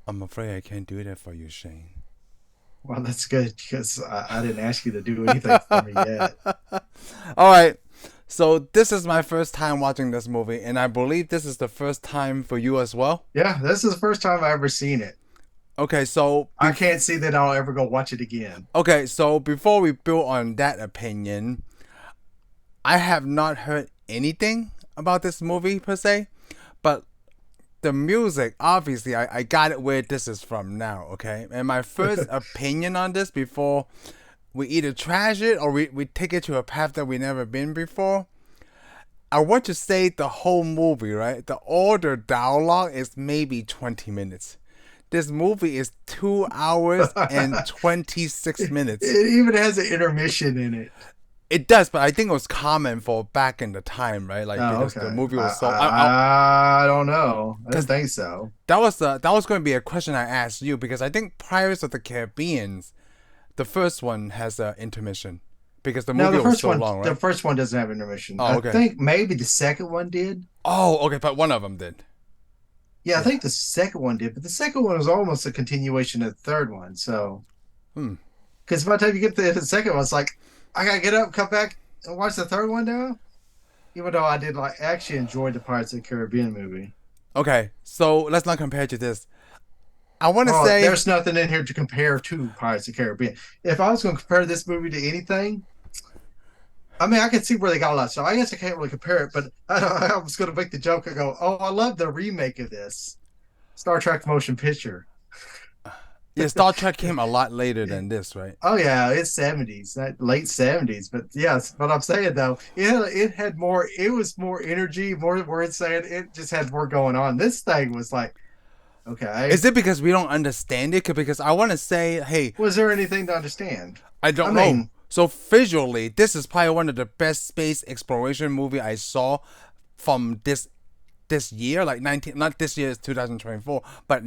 I'm afraid I can't do that for you, Shane. Well, that's good because I didn't ask you to do anything for me yet. All right. So this is my first time watching this movie, and I believe this is the first time for you as well. Yeah, this is the first time I've ever seen it. Okay, so I can't see that I'll ever go watch it again. before we build on that opinion, I have not heard anything about this movie per se, but the music, obviously, I got it where this is from now, okay? And my first opinion on this before we either trash it or we take it to a path that we never been before. I want to say the whole movie, right? All the dialogue is maybe 20 minutes. This movie is 2 hours and 26 minutes. It even has an intermission in it. It does, but I think it was common for back in the time, right? Like Oh, because the okay. movie I, was so. I, I don't know. I didn't Because think so. that was going to be a question I asked you because I think Pirates of the Caribbean's the first one has an intermission because the No, movie was so long, the right? first one doesn't have intermission. Oh, I okay. think maybe the second one did. Oh, okay, but one of them did. Yeah, I Yeah. think the second one did, but the second one was almost a continuation of the third one. So, Hmm. because by the time you get to the second one, it's like I gotta get up, come back, and watch the third one now. Even though I did like actually enjoy the Pirates of the Caribbean movie. Okay, so let's not compare to this. I want to Oh, say there's nothing in here to compare to Pirates of the Caribbean. If I was going to compare this movie to anything, I mean, I can see where they got a lot. So I guess I can't really compare it, but I was going to make the joke and go, "Oh, I love the remake of this Star Trek motion picture." yeah, Star Trek came a lot later than this, right? Oh yeah, it's 70s, that late 70s. But yes, what I'm saying though, it had more. It was more energy, more words saying. It just had more going on. This thing was like, okay, Is it because we don't understand it? Because I want to say, hey, was there anything to understand? I I don't know. mean, So visually, this is probably one of the best space exploration movie I saw from this year, like 19, not this year is 2024, but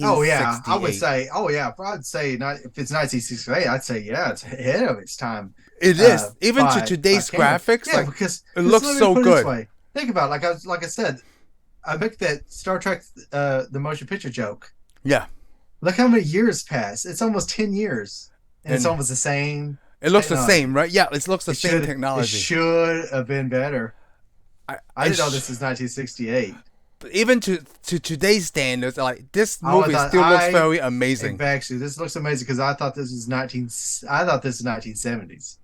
oh yeah, I would 1968. say, oh yeah, I'd say not if it's 1968, I'd say yeah, it's ahead of its time. It is. Even to By today's camera, graphics, yeah, like it because looks let me so put it this good. way. Think about it, like I said, I make that Star Trek the motion picture joke. Yeah. Look how many years passed. It's almost 10 years, and it's And almost the same it looks the same, technology. right? Yeah, it looks the same It technology. should have been better. I I didn't know this is 1968. even to today's standards, like this I movie thought still looks very amazing. actually this looks amazing because I thought this was 1970s.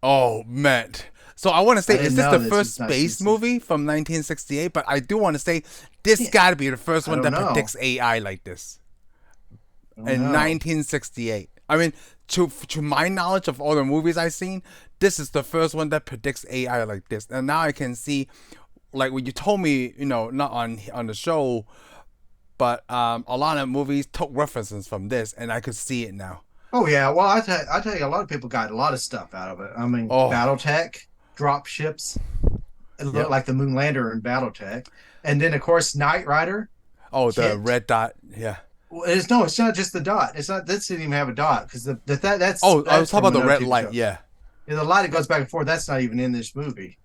Oh man. So I want to say, I is didn't this know the this first was space 1960. movie from 1968? But I do want to say this Yeah, got to be the first I one don't that know. predicts AI like this I don't in know. 1968. I mean, to my knowledge of all the movies I've seen, this is the first one that predicts AI like this. And now I can see, like when you told me, not on the show, but a lot of movies took references from this, and I could see it now. Oh yeah, well I tell you, a lot of people got a lot of stuff out of it. I mean, Oh, BattleTech, drop ships. It looked yep. like the Moonlander in BattleTech, and then of course Knight Rider Oh, the kit. red dot. Yeah. Well, it's no, it's not just the dot. It's not. This didn't even have a dot because Oh, I was that's talking from about the another red TV light. show. Yeah. Yeah, the light that goes back and forth. That's not even in this movie.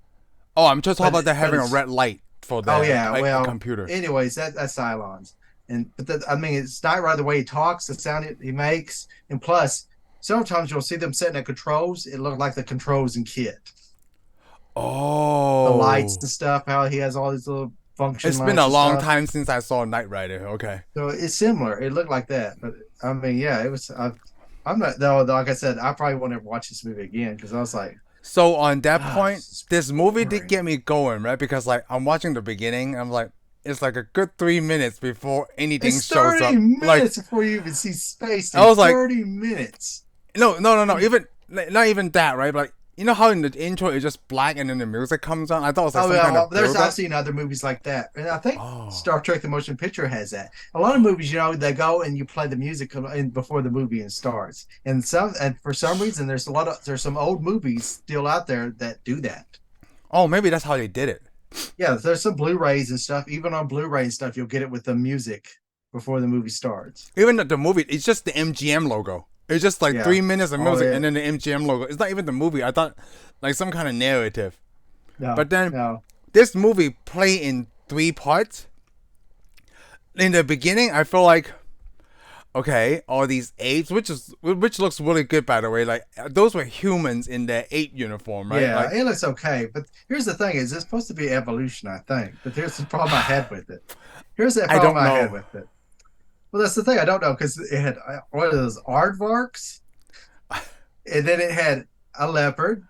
Oh, I'm just talking But about that but having a it's red light for oh the yeah. Well, computer. anyways, that's Cylons, and I mean it's Knight Rider the way he talks, the sound he makes, and plus sometimes you'll see them setting at controls. It looked like the controls in Kit, the lights Oh, and stuff. How he has all these little function it's been a lights and long stuff. time since I saw Knight Rider. Okay. So it's similar. It looked like that, but I mean, yeah, it was. I'm not though. Like I said, I probably won't ever watch this movie again because I was like, So on that ah, point, this is this movie did boring. get me going, right? Because like I'm watching the beginning, I'm like, it's like a good 3 minutes before anything It's shows 30 up. Like minutes before you even see space. I Dude. was like, 30 minutes. no, no, no, no. And Even not even that, right? But like, you know how in the intro it's just black and then the music comes on. I thought it was like oh some yeah, kind well, of there's build I've up. seen other movies like that, and I think Oh, Star Trek: The Motion Picture has that. A lot of movies, they go and you play the music before the movie starts, and for some reason there's some old movies still out there that do that. oh, maybe that's how they did it. Yeah, there's some Blu-rays and stuff. Even on Blu-ray and stuff, you'll get it with the music before the movie starts. Even the movie, it's just the MGM logo. It's just like Yeah. 3 minutes of Oh music yeah. and then the MGM logo. It's not even the movie. I thought like some kind of narrative. No, But then no. this movie play in three parts. In the beginning, I feel like Okay, all these apes, which looks really good by the way. Like those were humans in their ape uniform, right? Yeah, Like it looks okay, but here's the thing: is it's supposed to be evolution, I think. But here's the problem I had with it. Here's the I problem don't I had know. with it. Well, that's the thing I don't know because it had what are those aardvarks, and then it had a leopard,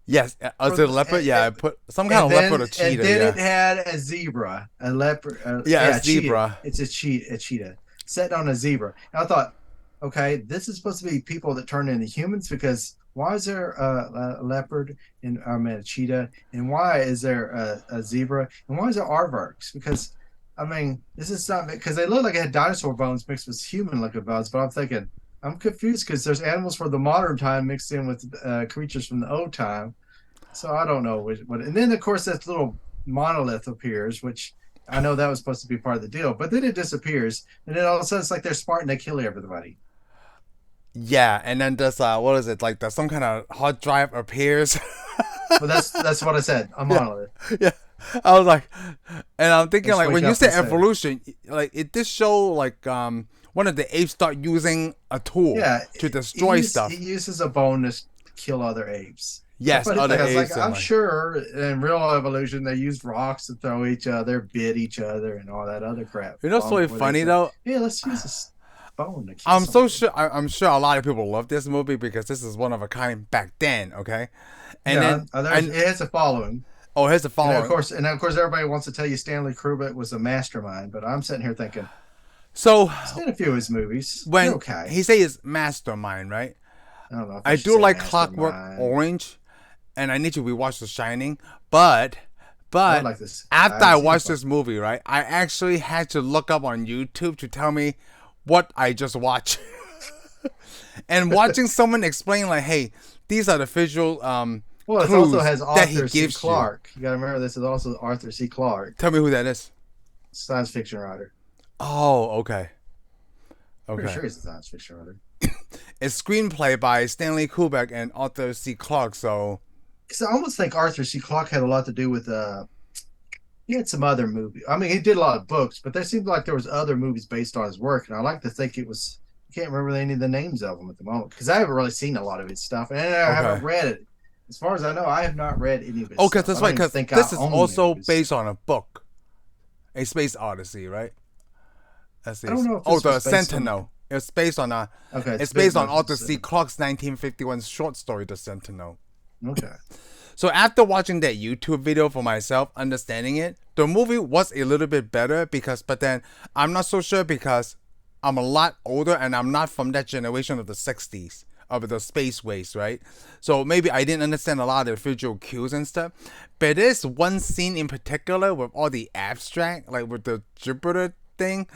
Yes, is it a leopard? Yeah, I put some kind of leopard or and cheetah. then Yeah, it had a zebra, a leopard, yeah, a yeah, a cheetah. zebra. It's a cheetah sitting on a zebra. And I thought, okay, this is supposed to be people that turn into humans because why is there a leopard and I mean a cheetah, and why is there a zebra, and why is there aardvarks? Because I mean, this is not because they look like it had dinosaur bones mixed with human looking bones, but I'm thinking. I'm confused because there's animals from the modern time mixed in with creatures from the old time. So I don't know what. And then of course that little monolith appears, which I know that was supposed to be part of the deal, but then it disappears, and then all of a sudden it's like they're smart and they kill everybody. Yeah, and then there's what is it like? There's some kind of hard drive appears. But that's what I said. A Yeah, monolith. yeah. I was like, and I'm thinking Just like wake when you up say and say, evolution, like it did show like one of the apes start using a tool yeah, to destroy he stuff. uses a bone to kill other apes. That's Yes, what I other think. I was like, apes and I'm like sure in real evolution they used rocks to throw each other, bit each other, and all that other crap. you know what's Long really before they funny said, though? "Hey, let's use this bone to kill I'm so something." sure I'm sure a lot of people love this movie because this is one of a kind back then, okay? And Yeah, then it and has a following. oh here's the And following. of course, everybody wants to tell you Stanley Kubrick was a mastermind, but I'm sitting here thinking, So I've seen a few of his movies. They're when okay. he says mastermind, right? I don't know if I I should do say like Clockwork mastermind. Orange, and I need to rewatch The Shining. But I would but like this. I after haven't I seen it, watched but this movie, right, I actually had to look up on YouTube to tell me what I just watched. And watching someone explain like, hey, these are the visual well, it also clues has that he Arthur C. gives you. Clarke. You got to remember this is also Arthur C. Clarke, Tell me who that is. science fiction writer. Oh, okay. Pretty Okay. sure he's a science fiction writer. It's screenplay by Stanley Kubrick and Arthur C. Clarke, so Because I almost think Arthur C. Clarke had a lot to do with he had some other movie. I mean, he did a lot of books, but there seemed like there was other movies based on his work, and I like to think it was. I can't remember any of the names of them at the moment because I haven't really seen a lot of his stuff, and I haven't okay. read it. As far as I know, I have not read any of his Oh, because stuff. I that's don't right. even Because think I this is own any also of his. based on a book, a space odyssey, right? That's I don't this. know if Oh, this the was based on. Sentinel. It's based on a. Okay, it's It's based on based Arthur C. Clarke's 1951 short story, The Sentinel. Okay. So after watching that YouTube video for myself, understanding it, the movie was a little bit better because, but then I'm not so sure because I'm a lot older and I'm not from that generation of the 60s of the space race, right? So maybe I didn't understand a lot of the visual cues and stuff. But there's one scene in particular with all the abstract, like with the Jupiter thing.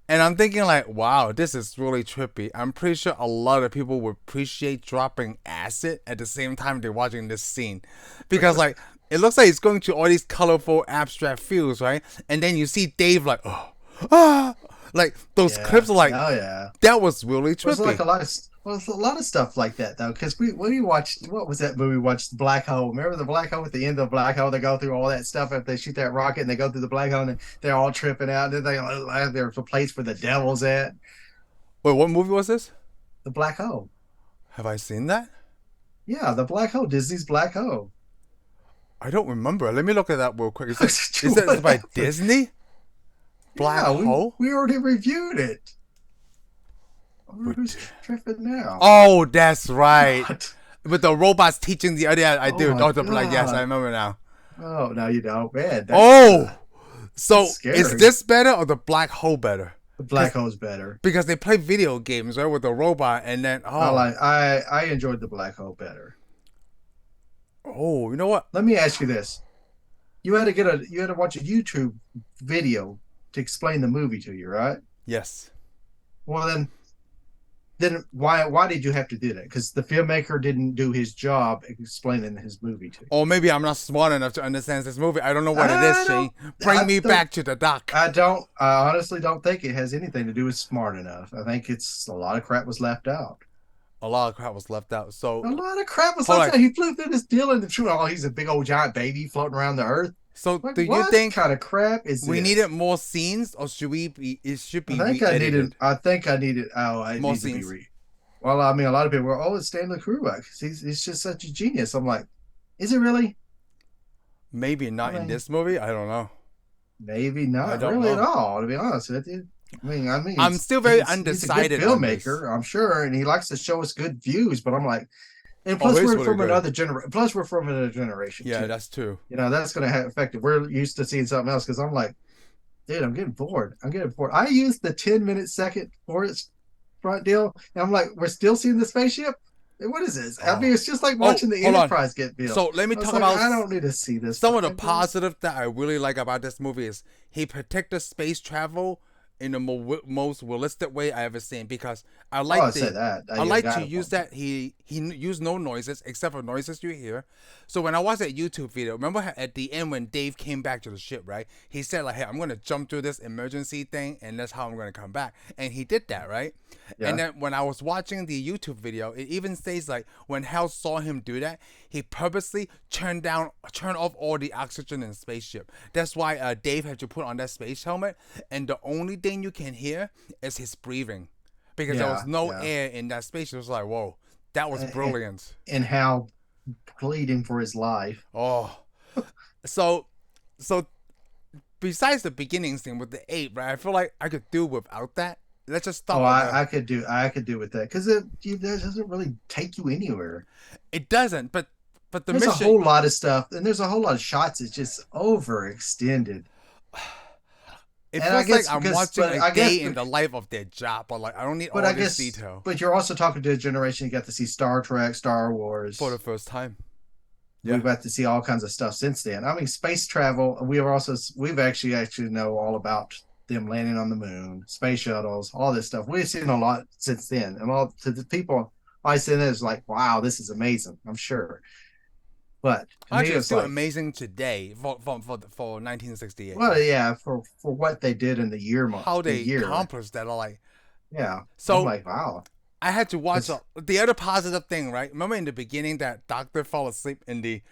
And I'm thinking like, wow, this is really trippy. I'm pretty sure a lot of people would appreciate dropping acid at the same time they're watching this scene. Because like it looks like it's going to all these colorful abstract views, right? And then you see Dave like, oh, ah, like those Yeah. clips are like, Oh yeah. that was really There's like trippy. a lot of stuff like that though, because we watched what was that movie? We watched Black Hole. Remember the Black Hole at the end of Black Hole? They go through all that stuff after they shoot that rocket and they go through the black hole and they're all tripping out. And then there's a place where the devil's at. Wait, what movie was this? The Black Hole. Have I seen that? Yeah, the Black Hole. Disney's Black Hole. I don't remember. Let me look at that real quick. Is that by Whatever. Disney? Black Yeah, Hole? we already reviewed it. Who's What? tripping now? Oh, that's right. What? With the robots teaching the other, I Oh do. my Oh, the black. Yes, I god. remember now. Oh, no, you don't, man. Oh, so That's is scary. this better or the black hole better? The Black Hole's better. Because they play video games right with the robot, and then I enjoyed the Black Hole better. oh, you know what? Let me ask you this: you had to watch a YouTube video to explain the movie to you, right? Yes. Well, then why did you have to do that? Because the filmmaker didn't do his job explaining his movie to you. Or maybe I'm not smart enough to understand this movie. I don't know what it is, I Shane. don't. Bring I me don't. back to the dock. I don't. I honestly don't think it has anything to do with smart enough. I think it's a lot of crap was left out. A lot of crap was left out. A So lot of crap was hold left on. out. He flew through this deal in the true. Oh, he's a big old giant baby floating around the earth. So Like, do you what think kind of crap is we needed this? more scenes, or should we be? It should I be think I needed. re-edited. I think I needed. Oh, I More need to be scenes. re. Well, I mean, a lot of people were, oh, it's Stanley Kubrick. He's just such a genius. I'm like, is it really? Maybe I not in mean, this movie. I don't know. maybe I not don't really at know. all, to be honest with you. I mean, I'm still very he's a good undecided on this. filmmaker, I'm sure, and he likes to show us good views. But I'm like, and Oh, plus he's we're really from good. another generation. Plus we're from another generation Yeah, too. that's true. That's going to have effect. We're used to seeing something else because I'm like, dude, I'm getting bored. I'm getting bored. I used the 10-minute second for its front deal, and I'm like, we're still seeing the spaceship. What is this? I mean, Oh, it's just like oh, watching the hold on. Enterprise get built. So let me I was talk like, about I don't need to see this some of the fucking thing. positive that I really like about this movie is he protected space travel in the most realistic way I ever seen, because I Oh, I like said the that. I You like to got a use point. that he used no noises except for noises you hear. So when I watched that YouTube video, remember at the end when Dave came back to the ship, right? He said like, "Hey, I'm gonna jump through this emergency thing, and that's how I'm gonna come back." And he did that, right? And Yeah. then when I was watching the YouTube video, it even says like when Hal saw him do that, he purposely turned off all the oxygen in the spaceship. That's why Dave had to put on that space helmet, and the only thing you can hear is his breathing, because there was Yeah. no Yeah. air in that space. It was like, whoa, that was And, brilliant. and how pleading for his life. Oh, so so besides the beginning scene with the ape, right? I feel like I could do without that. Let's just Oh, stop with that. I could do with that because it doesn't really take you anywhere. It doesn't, but the There's a mission. whole lot of stuff, and there's a whole lot of shots. It's just overextended. It And I feels like guess I'm because, watching but a I guess, day in the life of their job, but like I don't need but all I this guess, detail but you're also talking to a generation you got to see Star Trek, Star for the Wars. first time. Yeah. We've got to see all kinds of stuff since then. I mean, space travel. We've actually know all about them landing on the moon, space shuttles, all this stuff. We've seen a lot since then, and all to the people I see it is like, wow, this is amazing. I'm sure, but to me, Actually, it's it's still like, amazing today for 1968. well, Right? yeah, for what they did in How the they year, accomplished that. Like, yeah. I'm so like, wow, I had to watch because the other positive thing, right? Remember in the beginning that doctor fell asleep in the,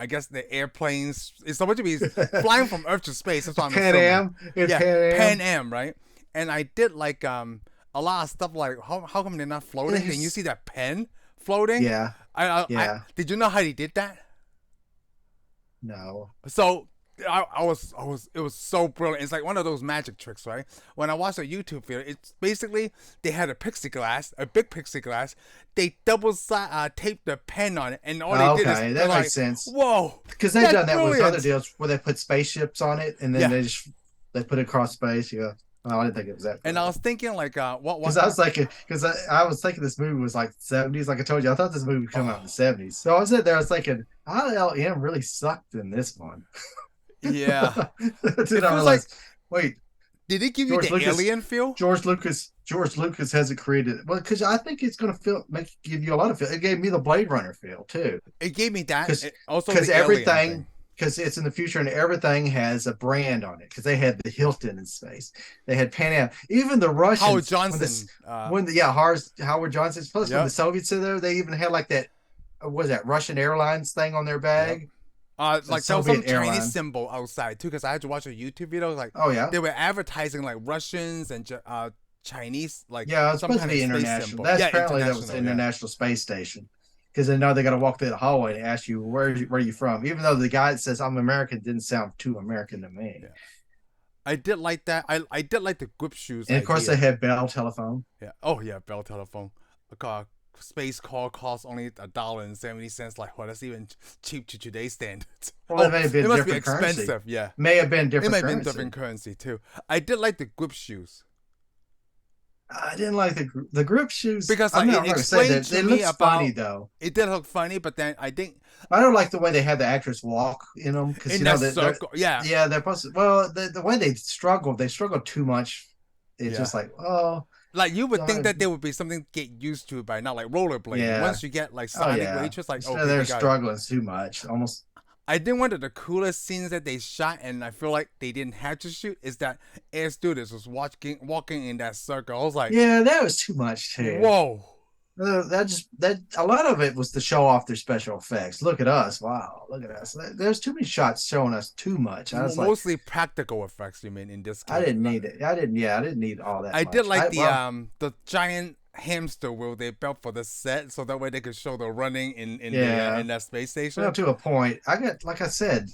I guess the airplanes. It's supposed to be flying from Earth to space. That's what I'm Pan assuming. Am, it's Yeah, Pan Pan Am. Am, right? And I did like a lot of stuff like how come they're not And floating? Then you he's, see that pen floating. yeah, I yeah, did you know how he did that? no, So I was it was so brilliant. It's like one of those magic tricks, right? When I watched a YouTube video, it's basically they had a pixie glass, a big pixie glass. They double taped the pen on it, and all they did is okay, they're that like, makes sense. "Whoa, Because they've that's done that with other brilliant!" deals where they put spaceships on it and then Yeah, they put it across space. Yeah. Oh, I didn't think it was that and I clever. was thinking like, Because what? I was thinking, because I was thinking this movie was like 70s. Like I told you, I thought this movie would come out in the Oh, 70s. So I was sitting there, I was thinking, ILM really sucked in this one. yeah. Then It I feels like realized, wait, did it give you George the Lucas, alien feel? George Lucas hasn't created well because I think it's going to give you a lot of feel. It gave me the Blade Runner feel too, It gave me that. because Also because the alien everything thing. because it's in the future and everything has a brand on it because they had the Hilton in space, they had Pan Am, even the Howard Russians Johnson. Howard Johnson plus when the Yep. Soviets are there they even had like that what was that Russian Airlines thing on their Yep. bag, a Like there was some Soviet Chinese airline. symbol outside too, because I had to watch a YouTube video. Like Oh yeah. they were advertising like Russians and Chinese, like Yeah, it's some supposed to kind of be space international. symbol. That's Yeah, apparently that was the international. Yeah, International Space Station. Because they know they got to walk through the hallway and ask you where are you from, even though the guy that says I'm American didn't sound too American to me. yeah. I did like that. I did like the grip shoes And of course, they idea. had Bell telephone. Yeah. Oh yeah, Bell telephone. A car, space call costs only $1.70. Like, well, that's even cheap to today's standards. Well, it Oh, may have it been must be different currency. expensive. Yeah, May have been it different might have been currency. different currency too. I did like the grip shoes I didn't like the grip shoes. because like I'm it not going to say explained that to it me looks funny about. though. It did look funny, but then I think I don't like the way they had the actress walk in them because in you know that that they're circle, yeah, yeah they're supposed to, well the way they struggle too much. It's yeah. just like oh Like you would think God. that there would be something to get used to by now, like rollerblading. Yeah. Once you get like Oh Sonic yeah. Rage, it's like So okay, they're they got it. struggling too much. Almost. I think one of the coolest scenes that they shot, and I feel like they didn't have to shoot, is that air stewardess was walking in that circle. I was like, Yeah, that was too much too. whoa, That a lot of it was to show off their special effects. Look at us! Wow, look at us! There's too many shots showing us too much. I was like, Mostly practical effects, you mean, in this I case? didn't need it. I didn't. Yeah, I didn't need all that I did much. like Well, the giant hamster wheel they built for the set, so that way they could show the running yeah. in that space Well, station. to a point. I got like I said,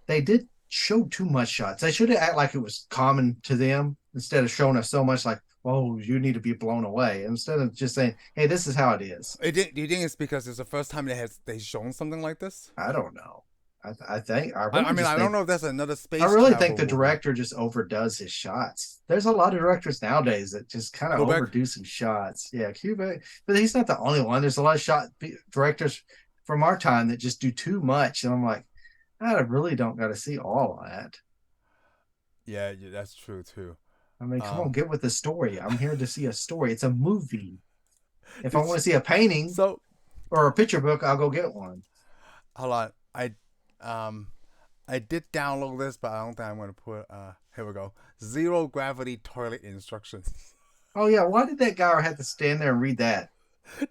they did show too much shots. They should have act like it was common to them instead of showing us so much like, oh, you need to be blown away. Instead of just saying, hey, this is how it is. Do you think it's because it's the first time they shown something like this? I don't know. I think I I really mean, just I don't think know if that's another I space really think travel the movie. director just overdoes his shots. There's a lot of directors nowadays that just kind of Quebec. overdo some shots. Yeah, Cuba, but he's not the only one. There's a lot of shot directors from our time that just do too much, and I'm like, I really don't got to see all of that. Yeah, yeah, that's true too. I mean, come on, Um, get with the story. I'm here to see a story. It's a movie. If I want it's, to see a painting so or a picture book, I'll go get one. hold on. Um I did download this, but I don't think I'm gonna put. Here we go. Zero gravity toilet instructions. Oh yeah, why did that guy have to stand there and read that?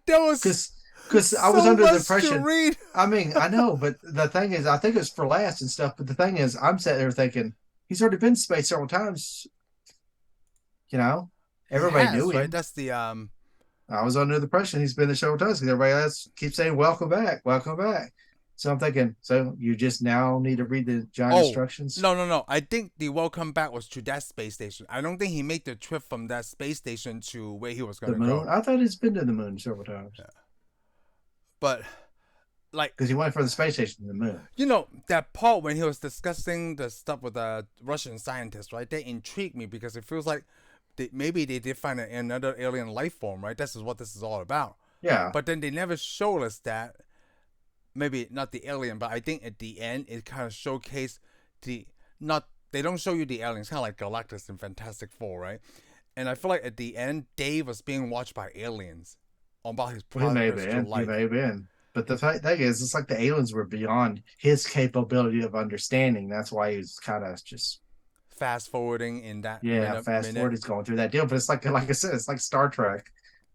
There was Because I was so under the much to impression. read. I mean, I know, but the thing is, I think it's for last and stuff. But the thing is, I'm sitting there thinking he's already been to space several times. You know, He everybody knew has, right? him. That's the I was under the impression he's been to several times because everybody else keeps saying "Welcome back, welcome back." So I'm thinking, so you just now need to read the giant Oh, instructions. no. I think the welcome back was to that space station. I don't think he made the trip from that space station to where he was The gonna moon. go. I thought he's been to the moon several times Yeah. But like, because he went from the space station to the moon. that part when he was discussing the stuff with the Russian scientist, right? That intrigued me because it feels like maybe they did find another alien life form, right? This is what this is all about. Yeah, But then they never showed us that. Maybe not the alien, but I think at the end it kind of showcased the not. They don't show you the aliens, kind of like Galactus in Fantastic Four, right? And I feel like at the end, Dave was being watched by aliens about his well, he may have terrestrial been. He life. may have been. But the thing is, it's like the aliens were beyond his capability of understanding. That's why he's kind of just Fast forwarding in that yeah. Fast forward, minute. he's going through that deal. But it's like I said, it's like Star Trek,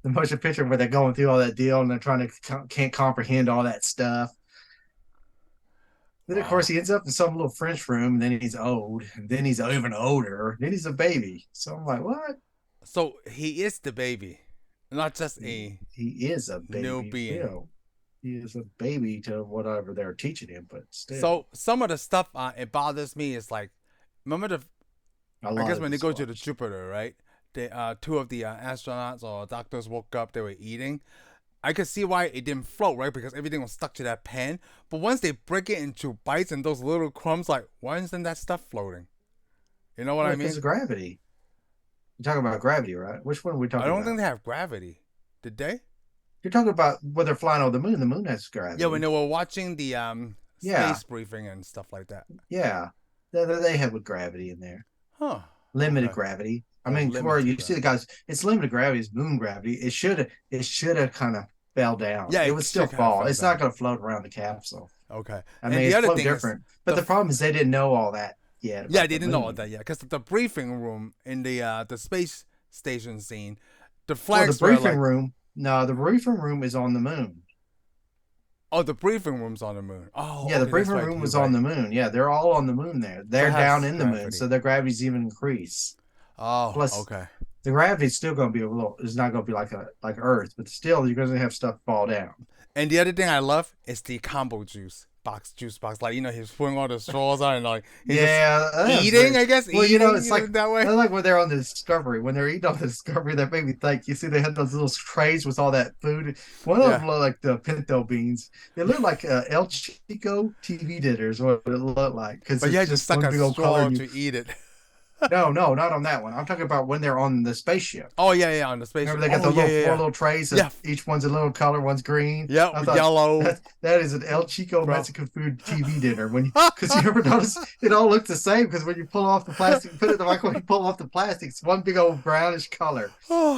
the motion picture where they're going through all that deal and they're trying to can't comprehend all that stuff. Then of course Wow. he ends up in some little French room, and then he's old, and then he's even older, then he's a baby. So I'm like, what? So he is the baby, not just He, a he is a new baby. being. He is a baby to whatever they're teaching him, but still, So some of the stuff it bothers me is like, remember the a I lot guess of when they it's go to the watched. Jupiter, right? Two of the astronauts or doctors woke up. They were eating. I could see why it didn't float, right? Because everything was stuck to that pan. But once they break it into bites and those little crumbs, like why isn't that stuff floating? You know what Well, I because mean? of gravity. You're talking about gravity, right? Which one are we I talking don't think about? they have gravity. Did they? You're talking about where they're flying over the moon. The moon has Yeah, when gravity. they were watching the Yeah, space briefing and stuff like that. yeah. They have with gravity in there. Huh. Limited Okay. gravity. I Oh, mean, Corey, limited you see the gravity. guys, it's limited gravity, it's moon gravity. It should have kind of fell down. Yeah, It it would still should kind of fall. fell It's not down. going to float around the capsule. Okay. I And mean, the it's other float thing is different. But the the problem is they didn't know all that yet yeah, about they the didn't know all moon. that yet because the briefing room in the space station scene, the Well, the flags were briefing like, room, no, the briefing room is on the moon. oh, the briefing room's on the moon. Oh, Yeah, the okay, that's briefing right. room You're was on right. the moon. Yeah, they're all on the moon there. So They're it down has in the moon, so gravity. their gravity's even increased. Oh, Plus, okay. the gravity's still going to be a little. It's not going to be like Earth, but still, you're going to have stuff fall down. And the other thing I love is the combo juice box. Like he's putting all the straws on and like he's just Yeah, that's eating. weird. I guess Well, eating it's like that way. I like when they're on the Discovery. When they're eating on the Discovery, that made me think. You see, they had those little trays with all that food. One of Yeah, them looked like the pinto beans. They looked like El Chico TV dinners. What it looked like because but you it's had to just suck one a big old color. straw And you to eat it. no, not on that one. I'm talking about when they're on the spaceship. Oh yeah, on the spaceship. Remember they got Oh the yeah, little yeah, four yeah. little trays that Yeah, each one's a little color, one's green. yeah, I thought yellow, that is an El Chico bro. Mexican food TV dinner. When because you ever notice it all looks the same because when you pull off the plastic, you put it in the microwave, you pull off the plastic, it's one big old brownish color.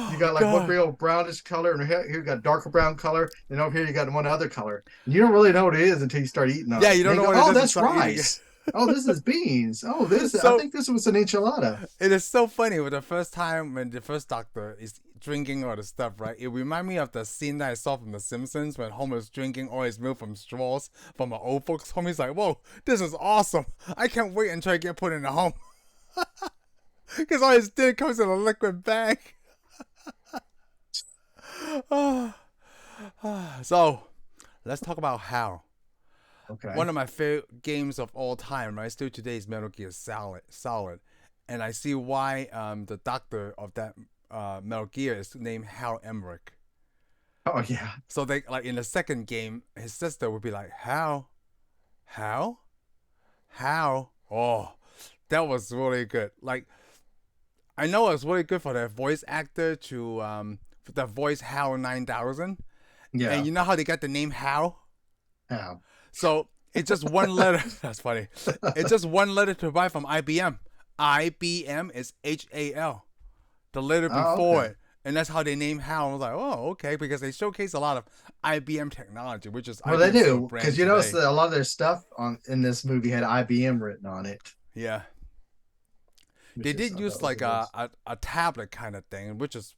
You Oh got like one god. big old brownish color, and here you got darker brown color, and over here you got one other color. And you don't really know what it is until you start eating on Yeah, it. you And don't then know you go, what it oh, is. You that's start eating it. rice. Oh, this is beans. I So think this was an enchilada. it is so funny with the first time when the first doctor is drinking all the stuff, right? It reminded me of the scene that I saw from The Simpsons when Homer's drinking all his milk from straws from an old folks' home. He's like, "Whoa, this is awesome! I can't wait until I get put in a home because all his dick comes in a liquid bag." So, let's talk about how. Okay. One of my favorite games of all time, right? Still today is Metal Gear Solid, and I see why the doctor of that Metal Gear is named Hal Emmerich. Oh yeah. So they like in the second game, his sister would be like, How? Oh, that was really good. Like I know it was really good for the voice actor to for the voice Hal 9000, and Yeah. you know how they got the name Hal? Yeah. So it's just one letter. That's funny. It's just one letter to buy from IBM. IBM is HAL. The letter Oh, before okay. it. And that's how they name HAL. I was like, oh, okay, because they showcase a lot of IBM technology, which is Well, they IBM still do because brand you notice today. that a lot of their stuff on in this movie had IBM written on it, Yeah. They which is did I thought use was like a good. a tablet kind of thing, which is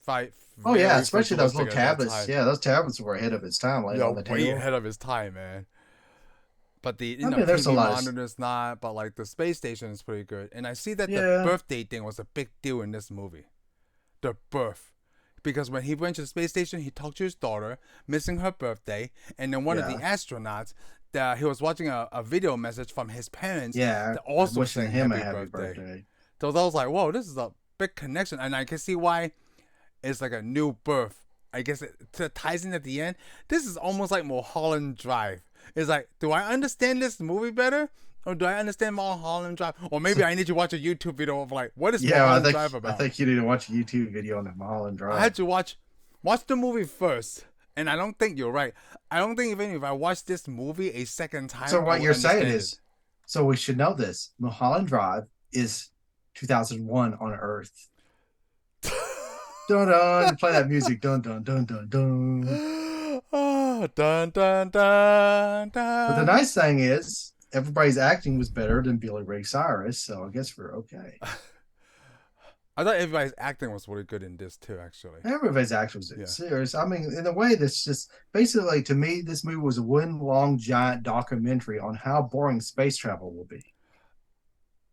Oh yeah, very especially those futuristic little at that tablets. time. Yeah, those tablets were ahead of its time, laying Yeah, on the way table. ahead of his time, man. But the I mean, there's a TV lot of monitor is not, but like the space station is pretty good. And I see that the yeah, birthday thing was a big deal in this movie. The birth. Because when he went to the space station, he talked to his daughter, missing her birthday, and then one of the yeah, astronauts that he was watching a video message from his parents yeah. that also Wishing saying him a happy happy birthday. birthday. So I was like, whoa, this is a big connection. And I can see why it's like a new birth. I guess it ties in at the end. This is almost like Mulholland Drive. It's like, do I understand this movie better? Or do I understand Mulholland Drive? Or maybe I need to watch a YouTube video of like, what is Yeah, Mulholland Drive I about? think you need to watch a YouTube video on the Mulholland I had Drive. to watch the movie first. And I don't think you're right. I don't think even if I watch this movie a second So time, I what would you're saying understand it. is, so we should know this. Mulholland Drive is 2001 on Earth. Dun dun. Play that music. Dun dun dun dun dun. Oh, dun dun dun But the dun. nice thing is, everybody's acting was better than Billy Ray Cyrus, so I guess we're okay. I thought everybody's acting was really good in this too, actually. Everybody's acting was Yeah. serious. I mean, in a way, that's just basically to me, this movie was a one long giant documentary on how boring space travel will be.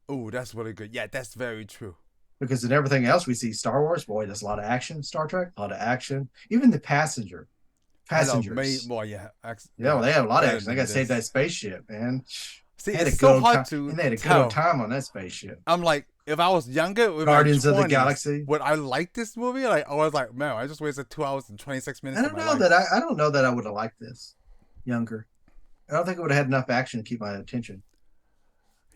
Oh, that's really good. Yeah, that's very true. Because in everything else we see, Star Wars, boy, there's a lot of action. Star Trek, a lot of action. Even the I know, may passengers. well, yeah, Yeah, well, yeah, they have a lot of better action. They than got to save that this. spaceship, man. See, They had it's a good so old hard time, to and they had a good old tell. time on that spaceship. I'm like, if I was younger, in my Guardians of the 20s, Galaxy. would I like this movie? Like, I was like, man, I just wasted 2 hours and 26 minutes I of don't my know life. that I don't know that I would have liked this younger. I don't think it would have had enough action to keep my attention.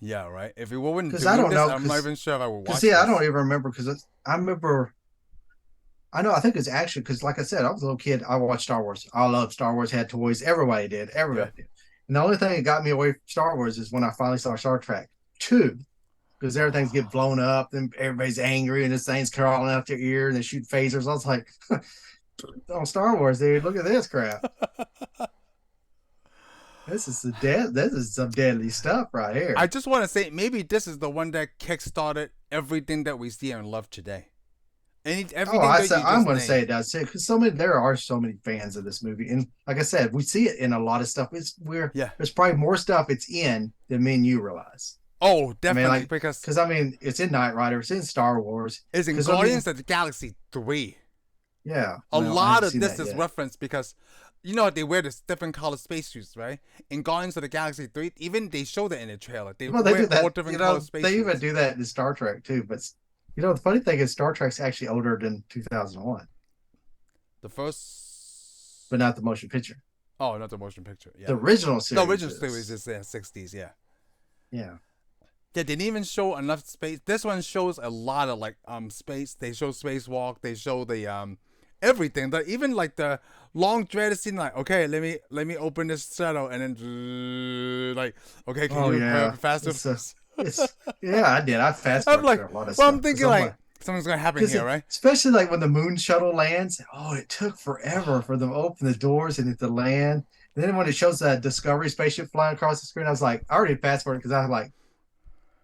Yeah, right. If we weren't Because I doing don't this, know, I'm not even sure if I would because watch see, I don't this. even remember because I remember. I know. I think it's action because, like I said, I was a little kid. I watched Star Wars. I loved Star Wars. Had toys. Everybody did. Yeah. Everybody did. And the only thing that got me away from Star Wars is when I finally saw Star Trek 2, because everything's get blown up and everybody's angry and this thing's crawling out their ear and they shoot phasers. I was like, on Star Wars, dude, look at this crap. This is some deadly stuff right I here. just want to say, maybe this is the one that kickstarted everything that we see and love today. Oh, Everything that you I'm just going to say named. it does too, because there are so many fans of this movie, and like I said, we see it in a lot of stuff. Yeah. There's probably more stuff it's in than me and you realize. Oh, I mean, definitely, like, because because I mean, it's in Knight Rider, it's in Star Wars. it's in Because I mean, Guardians of the Galaxy 3. yeah, A well, I lot haven't of seen this that is yet. referenced because you know they wear this different colored spacesuits, right? In Guardians of the Galaxy 3, even they show that in the trailer. They Well, they wear do all that. different colored They even spacesuits. do that in Star Trek too. But the funny thing is, Star Trek's actually older than 2001, The first. but not the motion picture. Oh, not the motion picture. The Yeah. original The series original series is. is in the 60s, yeah. Yeah. Yeah, they didn't even show enough space. This one shows a lot of like space. They show spacewalk. They show the everything. Even like the long dreaded scene. Like, okay, let me open this shuttle and then like, okay, can Oh you hurry yeah. up faster? It's yeah. I did. I fast I'm forwarded like, through a lot of well, stuff I'm because thinking I'm like like, something's gonna happen because here, right? especially like when the moon shuttle lands. Oh, it took forever for them to open the doors and it to land. And then when it shows that Discovery spaceship flying across the screen, I was like, I already fast forwarded because I was like,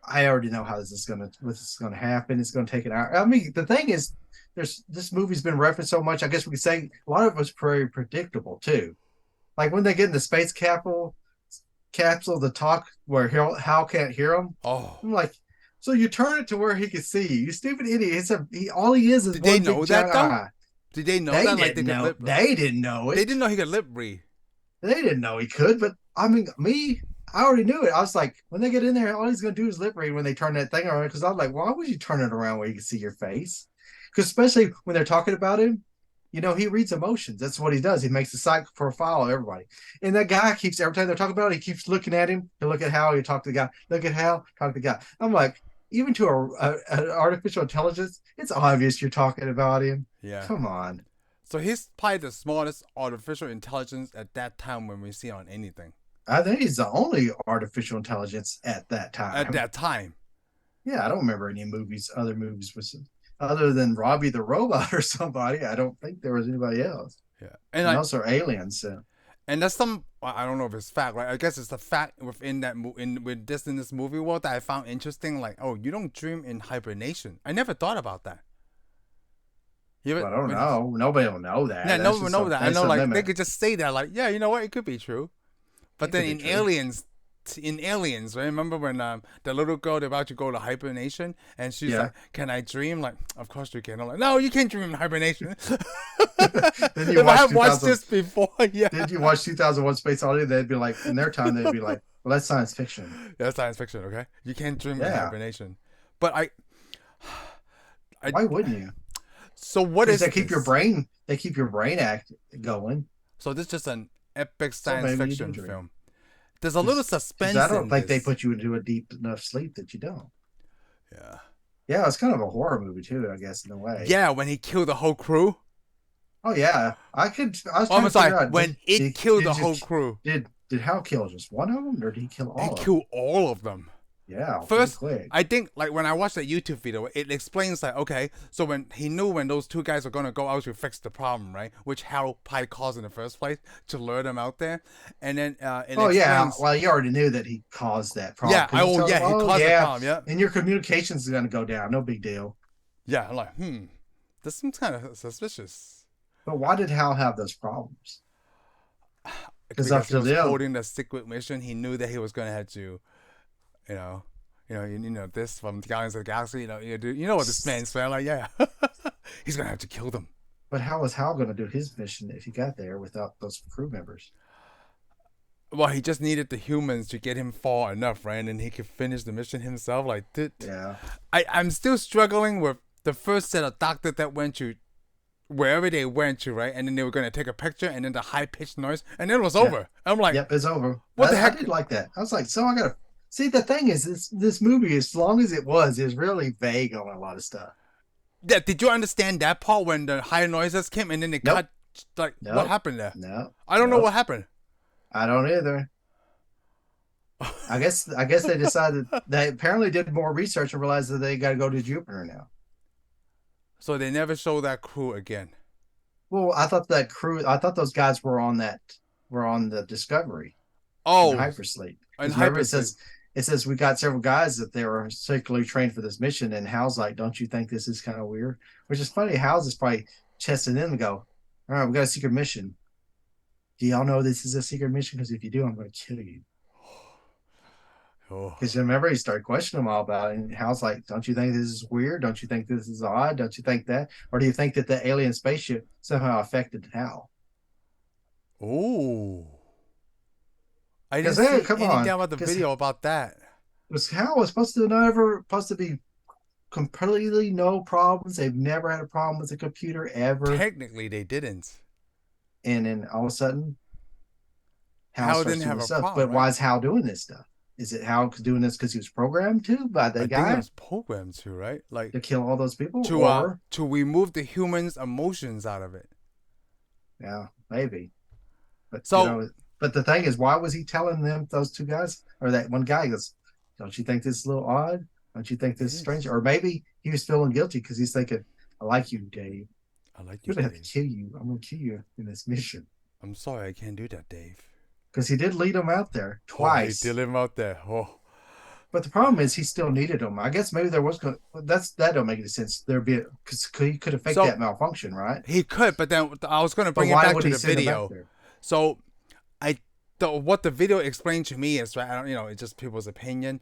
I already know how this is gonna happen. It's gonna take an hour. I mean, the thing is, there's this movie's been referenced so much. I guess we could say a lot of it was very predictable too. Like when they get in the space capsule, the talk where Hal can't hear him. Oh, I'm like, so you turn it to where he can see you. You stupid idiot. All he is did they one big know that giant though? eye. Did they know They that? Like they didn't could know. lip? They didn't know They it. didn't know he could lip read. They didn't know he could, but I mean, me, I already knew it. I was like, when they get in there, all he's gonna do is lip read when they turn that thing around. Because I was like, why would you turn it around where you can see your face? Because especially when they're talking about him, he reads emotions. That's what he does. He makes a psych profile of everybody. And that guy keeps every time they're talking about it, he keeps looking at him. He look at Hal, he talk to the guy. Look at Hal, talk to the guy. I'm like, even to an artificial intelligence, it's obvious you're talking about him. Yeah. Come on. So he's probably the smartest artificial intelligence at that time when we see on anything. I think he's the only artificial intelligence at that At time. that time. Yeah, I don't remember any other movies with other than Robbie the Robot or somebody. I don't think there was anybody else. Yeah. And those are aliens. So. And that's some, I don't know if it's fact, right? I guess it's the fact within that in this movie world that I found interesting. Like, oh, you don't dream in hibernation. I never thought about that. But I don't know. Nobody will know that. Yeah, That's nobody will just know that. I know, like limit. they could just say that, like, yeah, you know what, it could be true. But It then could be in true. Aliens, right? Remember when the little girl they're about to go to hibernation, and she's Yeah. like, "Can I dream?" Like, of course you can. I'm like, no, you can't dream in hibernation. Then you If I watch have watched 2000. this before, yeah, Did you watch 2001: Space Odyssey? They'd be like, in their time, they'd be like, well, that's science fiction. that's science fiction. Okay, you can't dream in Yeah. hibernation. But I. Why wouldn't you? So what Because is this? they keep your brain act going. So this is just an epic So science maybe you do fiction dream. film. There's a little Because suspense I don't in think they this. put you into a deep enough sleep that you don't. Yeah. Yeah, it's kind of a horror movie too, I guess, in a way. Yeah, when he killed the whole crew. Oh yeah, I was Oh, trying I'm to sorry. figure out When it killed the whole crew. did Hal kill just one of them, or did he kill He all of them? killed all of them. Yeah, pretty First, quick. I think like when I watched that YouTube video, it explains like okay, so when he knew when those two guys were gonna go out to fix the problem, right? Which Harold probably caused in the first place to lure them out there, and then it Oh yeah, explains. well you already knew that he caused that problem Yeah, because you told him, he oh caused the yeah, problem. Yeah, and your communications is going to go down, no big deal. yeah. I'm like, this seems kind of suspicious But why did Hal have those problems? Because because he after was them, holding the secret mission. He knew that he was gonna have to, you know, this from Guardians of the Galaxy. You know what this man's saying? Like, yeah, he's gonna have to kill them. but how was Hal going to do his mission if he got there without those crew members? Well, he just needed the humans to get him far enough, right? And then he could finish the mission himself. Like, Yeah, I'm still struggling with the first set of doctors that went to wherever they went to, right? And then they were going to take a picture and then the high pitched noise and then it was yeah, over. I'm like, yep, it's over. what the I heck? did like that. I was like, so I got to see. The thing is, this movie, as long as it was really vague on a lot of stuff. Yeah, did you understand that part when the high noises came and then they Nope, cut? Like, what nope, happened there? no, I don't know nope. what happened. I don't either. I guess they decided they apparently did more research and realized that they got to go to Jupiter now. So they never show that crew again. Well, I thought those guys were on the Discovery in Oh, hypersleep. in Because remember, hypersleep. it says we got several guys that they were particularly trained for this mission, and Hal's like, "Don't you think this is kind of weird?" Which is funny. Hal's is probably testing them to go, "All right, we got a secret mission. Do y'all know this is a secret mission? Because if you do, I'm going to kill you." Oh, Because remember, he started questioning them all about it. And Hal's like, don't you think this is weird? Don't you think this is odd? Don't you think that? Or do you think that the alien spaceship somehow affected Hal? ooh. I Because, didn't hey, see come anything on. about the Because video about that. Hal was supposed to be completely no problems. They've never had a problem with a computer ever. Technically, they didn't. And then all of a sudden, Hal Hal starts didn't doing have this a stuff. problem, But right? why is Hal doing this stuff? Is it Hal doing this because he was programmed to by the I think it guy was programmed to, right? Like to kill all those people? to Or, remove the humans' emotions out of it. yeah, maybe. But So but the thing is, why was he telling them, those two guys, or that one guy goes, "Don't you think this is a little odd? Don't you think it this is is. strange?" Or maybe he was feeling guilty because he's thinking, "I like you, Dave. I like you, I'm gonna have to Dave. kill you. I'm gonna kill you in this mission." I'm sorry, I can't do that, Dave. Because he did lead him out there Oh, he twice. did him out there. Oh, But the problem is he still needed them. I guess maybe there was going. That don't make any sense. There'd be because he could have faked So that malfunction, right? he could, but then I was gonna But bring it why back would to he the send them back video. there? So I what the video explained to me is right. I don't, it's just people's opinion.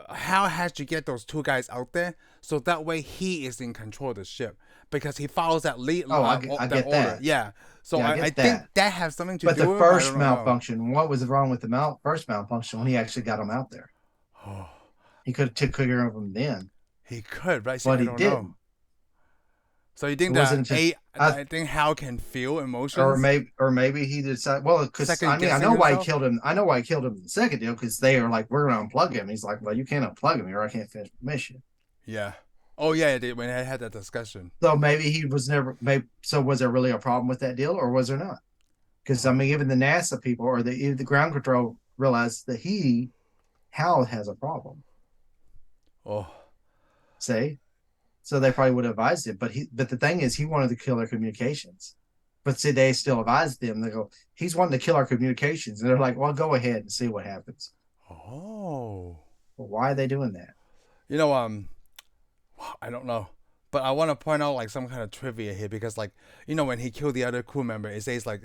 How has to get those two guys out there so that way he is in control of the ship because he follows that lead Oh, I that get order. that. Yeah. So Yeah, I I get think that. that has something to But the do with it, but I first don't know. malfunction, what was wrong with the first malfunction when he actually got them out there? He could have took care of them then, He could, right? See, but I he don't know. didn't. So you It think that wasn't until I I think Hal can feel emotions, or maybe he decided. Well, because I second mean, I guessing know why he himself. killed him. I know why he killed him in the second deal because they are like, we're gonna unplug him. He's like, well, you can't unplug him or I can't finish the mission. Yeah. Oh yeah, when I had that discussion. So maybe he was never. Maybe so. Was there really a problem with that deal, or was there not? Because I Oh, mean, even the NASA people or the ground control realized that Hal has a problem. oh, Say, so they probably would have advised him. But the thing is, he wanted to kill their communications. But see, they still advised them. They go, he's wanting to kill our communications, and they're like, well, go ahead and see what happens. oh. Well, why are they doing that? You know, I don't know. But I want to point out like some kind of trivia here because like when he killed the other crew member, it says like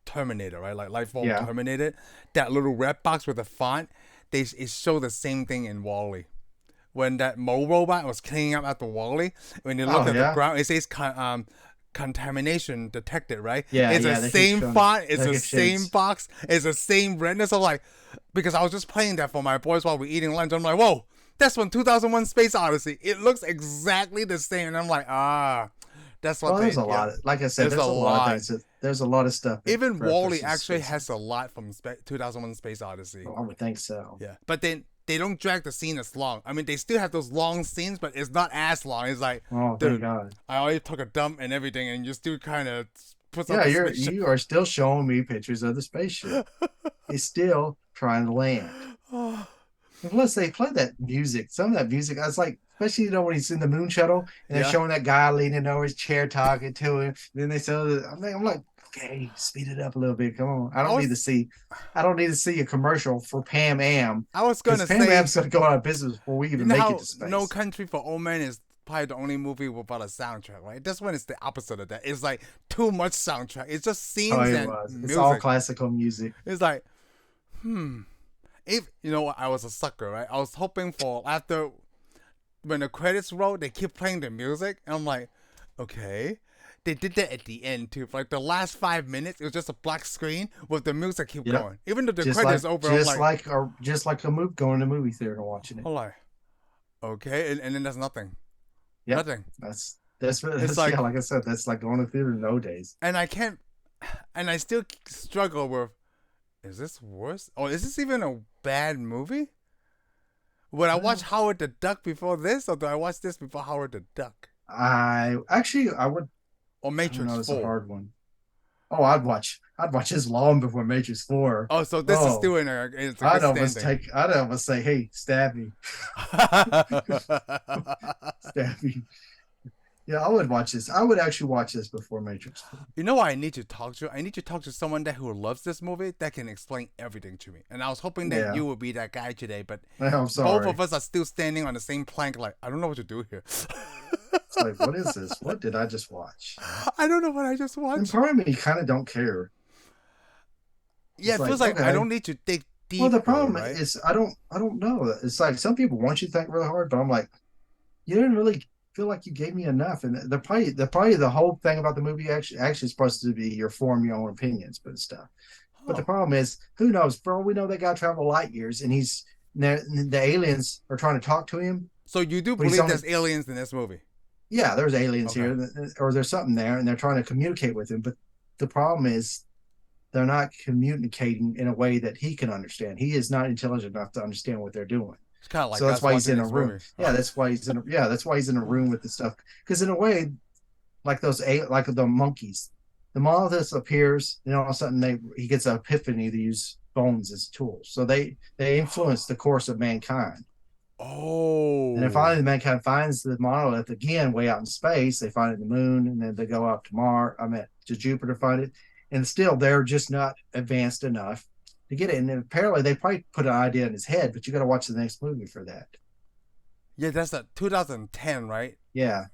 Terminator, right? Like Lifeform Yeah, terminated. That little red box with the font, it show the same thing in Wally. When that mole robot was cleaning up after Wally, when you look oh at the yeah, ground, it says contamination detected, right? yeah, It's the yeah. They keep same showing it. font, it's They the keep showing same box, it's the same redness. I'm like, because I was just playing that for my boys while we're eating lunch. I'm like, whoa, that's from 2001 Space Odyssey. It looks exactly the same. And I'm like, that's what Well, they, there's a yeah. lot of, like I said, There's a there's a lot of lot. things there's a lot of stuff that Even Wally references actually space. has a lot from 2001 Space Odyssey. Oh, I would think so. Yeah. But then they don't drag the scene as long. I mean, they still have those long scenes, but it's not as long. It's like, Oh, thank dude, God. I already took a dump and everything, and you still kind of puts up Yeah, the spaceship. you are still showing me pictures of the spaceship. It's still trying to land. Oh, And plus, they play that music. Some of that music, I was like, especially when he's in the moon shuttle and they're yeah. showing that guy leaning over his chair talking to him. Then they say, I'm like, okay, speed it up a little bit. Come on. I was I don't need to see a commercial for Pam Am I was because gonna Pam say, Am's going to go out of business before we you even know make it how to No space. Country for Old Men is probably the only movie without a soundtrack, right? This one is the opposite of that. It's like too much soundtrack. It's just Oh, scenes it and was. It's all music. classical music. It's like, hmm. If you know what, I was a sucker, right? I was hoping for after when the credits roll, they keep playing the music, and I'm like, okay. They did that at the end too. For like the last 5 minutes, it was just a black screen with the music keep Yep. going. Even though the credits over, Just like a movie going to movie theater and watching it. I'm like, okay, and then there's nothing, Yep. nothing. It's Yeah, like, like I said, that's like going to theater nowadays. and I can't, and I still struggle with, is this worse? Or is this even a bad movie? Would I watch Well, Howard the Duck before this, or do I watch this before Howard the Duck? I would. Or I don't Matrix know. It's a 4? hard one. Oh, I'd watch this long before Matrix 4. Oh, so this is Oh, still it's a good standing. I'd almost say, hey, stab me, stab me. Yeah, I would watch this. I would actually watch this before Matrix 4. You know what I need to talk to? I need to talk to someone that who loves this movie that can explain everything to me. And I was hoping that Yeah, you would be that guy today, but I'm both sorry. of us are still standing on the same plank. Like I don't know what to do here. It's like, what is this? What did I just watch? I don't know what I just And watched. part of me kind of don't care. Yeah, It's it like, feels like I okay. don't need to dig Well, the deeper, problem right? is I don't know. It's like some people want you to think really hard, but I'm like, you didn't really feel like you gave me enough. And the probably the whole thing about the movie actually supposed to be your form your own opinions, but stuff. But the Huh. problem is, who knows? For all we know, that guy traveled light years, and the aliens are trying to talk to him, So you do but he's believe only there's aliens in this movie? yeah, there's aliens Okay. here, or there's something there, and they're trying to communicate with him. But the problem is, they're not communicating in a way that he can understand. He is not intelligent enough to understand what they're doing. It's kind of like So that's us why he's watching in a this room. movie. Yeah, that's why he's in a room with the stuff. Because in a way, like like the monkeys, the monolith appears, and all of a sudden he gets an epiphany to use bones as tools. So they influence the course of mankind. And then Oh. finally, mankind finds the monolith again way out in space. They find it in the moon, and then they go out to Mars. I mean, to Jupiter to find it. And still, they're just not advanced enough to get it. And apparently they probably put an idea in his head, but you got to watch the next movie for that. Yeah, that's the 2010, right? Yeah,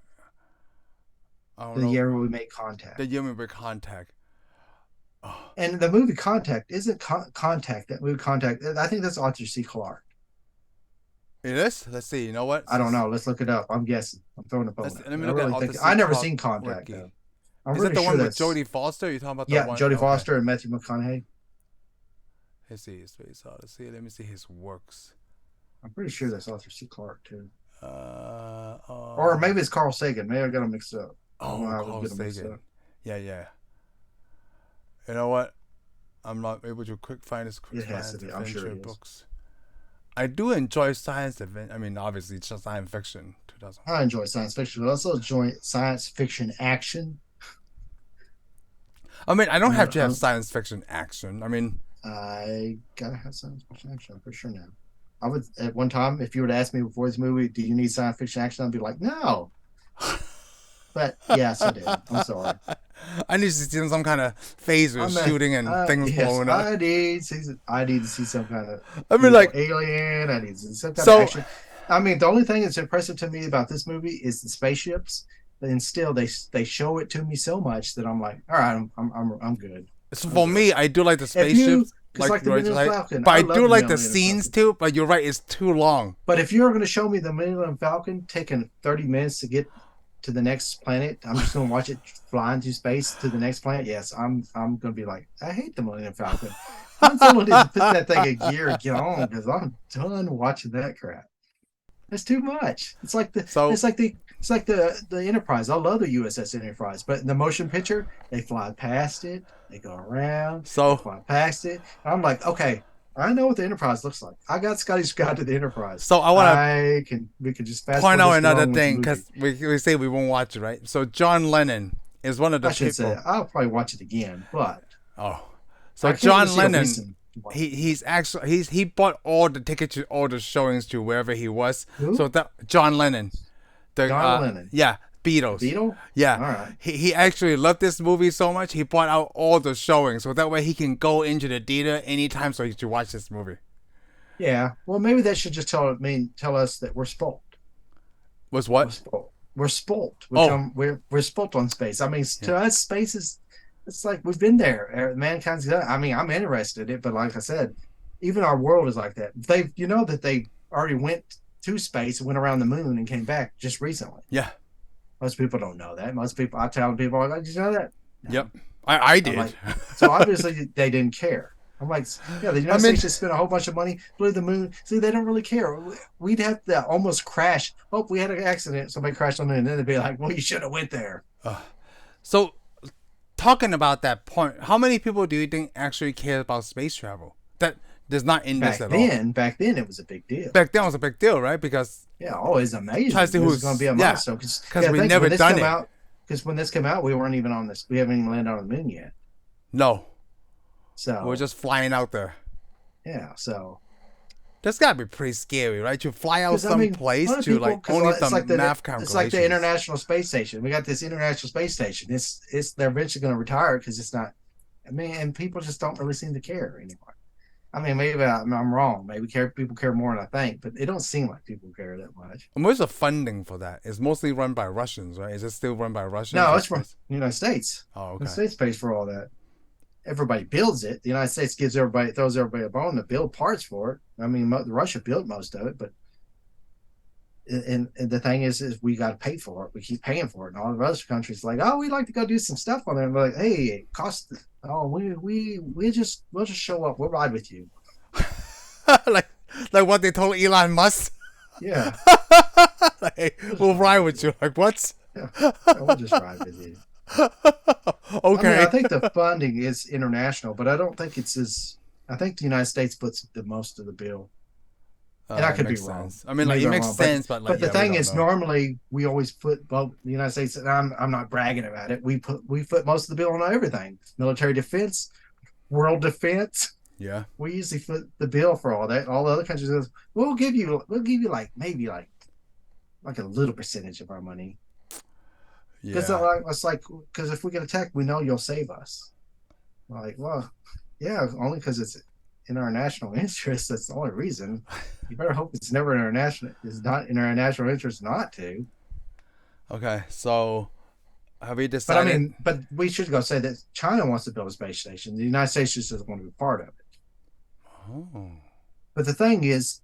I don't the know. year we made The contact. human with contact. Oh, And the movie Contact isn't Contact. That movie Contact. I think that's Arthur C. Clarke. it is. Let's see. You know what? I don't know. Let's look it up. I'm guessing. I'm throwing a bone Let's out let me there. I look at really Arthur think C. I never Clarke seen Contact wiki. though. I'm Is that pretty the sure one with that's Jodie Foster? You're talking about the yeah, one? Jodie Okay. Foster and Matthew McConaughey. Let's see. Space Odyssey. Let me see his works. I'm pretty sure that's Arthur C. Clarke too. Uh, Or um, maybe it's Carl Sagan. Maybe I got them mixed up. I don't know oh, how I would Carl get them mixed Sagan. up. Yeah, yeah. You know what? I'm not able to quick find his quick It has to science be. I'm sure adventure it is. books. I do enjoy science adventure. I mean, obviously, it's just science fiction. 2000. I enjoy science fiction, but I also enjoy science fiction action. I mean, I don't have Uh, to have uh, science fiction action. I mean, I gotta have science fiction action for sure now. I would at one time, if you were to ask me before this movie, do you need science fiction action? I'd be like, no. But yes, I do. I'm sorry. I need to see some kind of phaser I'm a, shooting and things yes, blowing up. I need to see some kind of I mean, like, alien. I need to see some kind of so, action. I mean, the only thing that's impressive to me about this movie is the spaceships. And still, they show it to me so much that I'm like, all right, I'm good. so I'm for good. me, I do like the If you, spaceships, because like the Millennium Falcon, but I I love do the like the Millennium scenes Falcon. too. But you're right, it's too long. But if you're going to show me the Millennium Falcon taking 30 minutes to get to the next planet, I'm just going to watch it flying through space to the next planet. Yes, I'm going to be like, I hate the Millennium Falcon. Han Solo needs to put that thing in gear and get on because I'm done watching that crap. It's too much. So, It's like the Enterprise. I love the USS Enterprise, but in the motion picture, they fly past it, they go around, they so, fly past it. And I'm like, okay, I know what the Enterprise looks like. I got Scotty's Guide to the Enterprise. so I want to We can just fast point forward out this, get another on with the thing movie. because we say we won't watch it, right? So John Lennon is one of the I should say people. I'll probably watch it again, but Oh, I so can't really John see a Lennon, reason to watch it. he bought all the tickets to all the showings to wherever he was. Who? So that John Lennon, the John Lennon. yeah, The Beatles. Beatle? Yeah, All right. he actually loved this movie so much he bought out all the showings so that way he can go into the theater anytime so he can watch this movie. Yeah. Well, maybe that should just tell us that we're spoiled. Was We're what? spoiled. We're spoiled. Oh, We're spoiled on space. I mean, yeah, to us, space is it's like we've been there. Mankind's done. I mean, I'm interested in it, but like I said, even our world is like that. They, you know, that they already went to space and went around the moon and came back just recently. yeah, Most people don't know that. Most people, I tell people, like, did you know that? yep. No. I I'm did. like, so obviously they didn't care. I'm like, yeah, the I United mean, States just spent a whole bunch of money, blew the moon. See, they don't really care. We'd have to almost crash. Oh, we had an accident. Somebody crashed on the moon. And then they'd be like, well, you should have went there. so talking about that point, how many people do you think actually care about space travel? That does not in this at all. Back then, it was a big deal. Back then was a big deal, right? Because Yeah, oh, it's amazing. try to see This is who's going to be a yeah, milestone because we never done it. Because when this came out, we weren't even on this. We haven't even landed on the moon yet. No, So we're just flying out there. yeah, so That's gotta be pretty scary, right? You fly out I mean, someplace a lot of to people, like only some math calculations. it's like the International Space Station. We got this International Space Station. They're eventually going to retire because it's not. I mean, and people just don't really seem to care anymore. I mean, maybe I'm wrong. Maybe people care more than I think, but it don't seem like people care that much. And where's the funding for that? It's mostly run by Russians, right? Is it still run by Russians? No, it's from the United States. Oh, The okay. United States pays for all that. Everybody builds it. The United States throws everybody a bone to build parts for it. I mean, Russia built most of it, but and the thing is we got to pay for it. We keep paying for it, and all the other countries like, oh, we'd like to go do some stuff on there. And we're like, hey, it costs. Oh, we'll just show up. We'll ride with you. like what they told Elon Musk. Yeah, Like, we'll ride with you. Like what? yeah, we'll just ride with you. Okay. I mean, I think the funding is international, but I don't think it's as. I think the United States puts the most of the bill. And I could be wrong. I mean, like, it makes sense, but like, the yeah, thing we is, don't know. normally we always put both the United States, and I'm not bragging about it. We put most of the bill on everything: military defense, world defense. Yeah. We usually foot the bill for all that. All the other countries goes, we'll give you like maybe like a little percentage of our money. Because Yeah. it's like because if we get attacked, we know you'll save us. Like, well, yeah, only because it's in our national interest. That's the only reason. You better hope it's never in our national. It's not in our national interest not to. Okay, so have we But I decided? mean, but we should go say that China wants to build a space station. The United States just doesn't want to be part of it. Oh, But the thing is,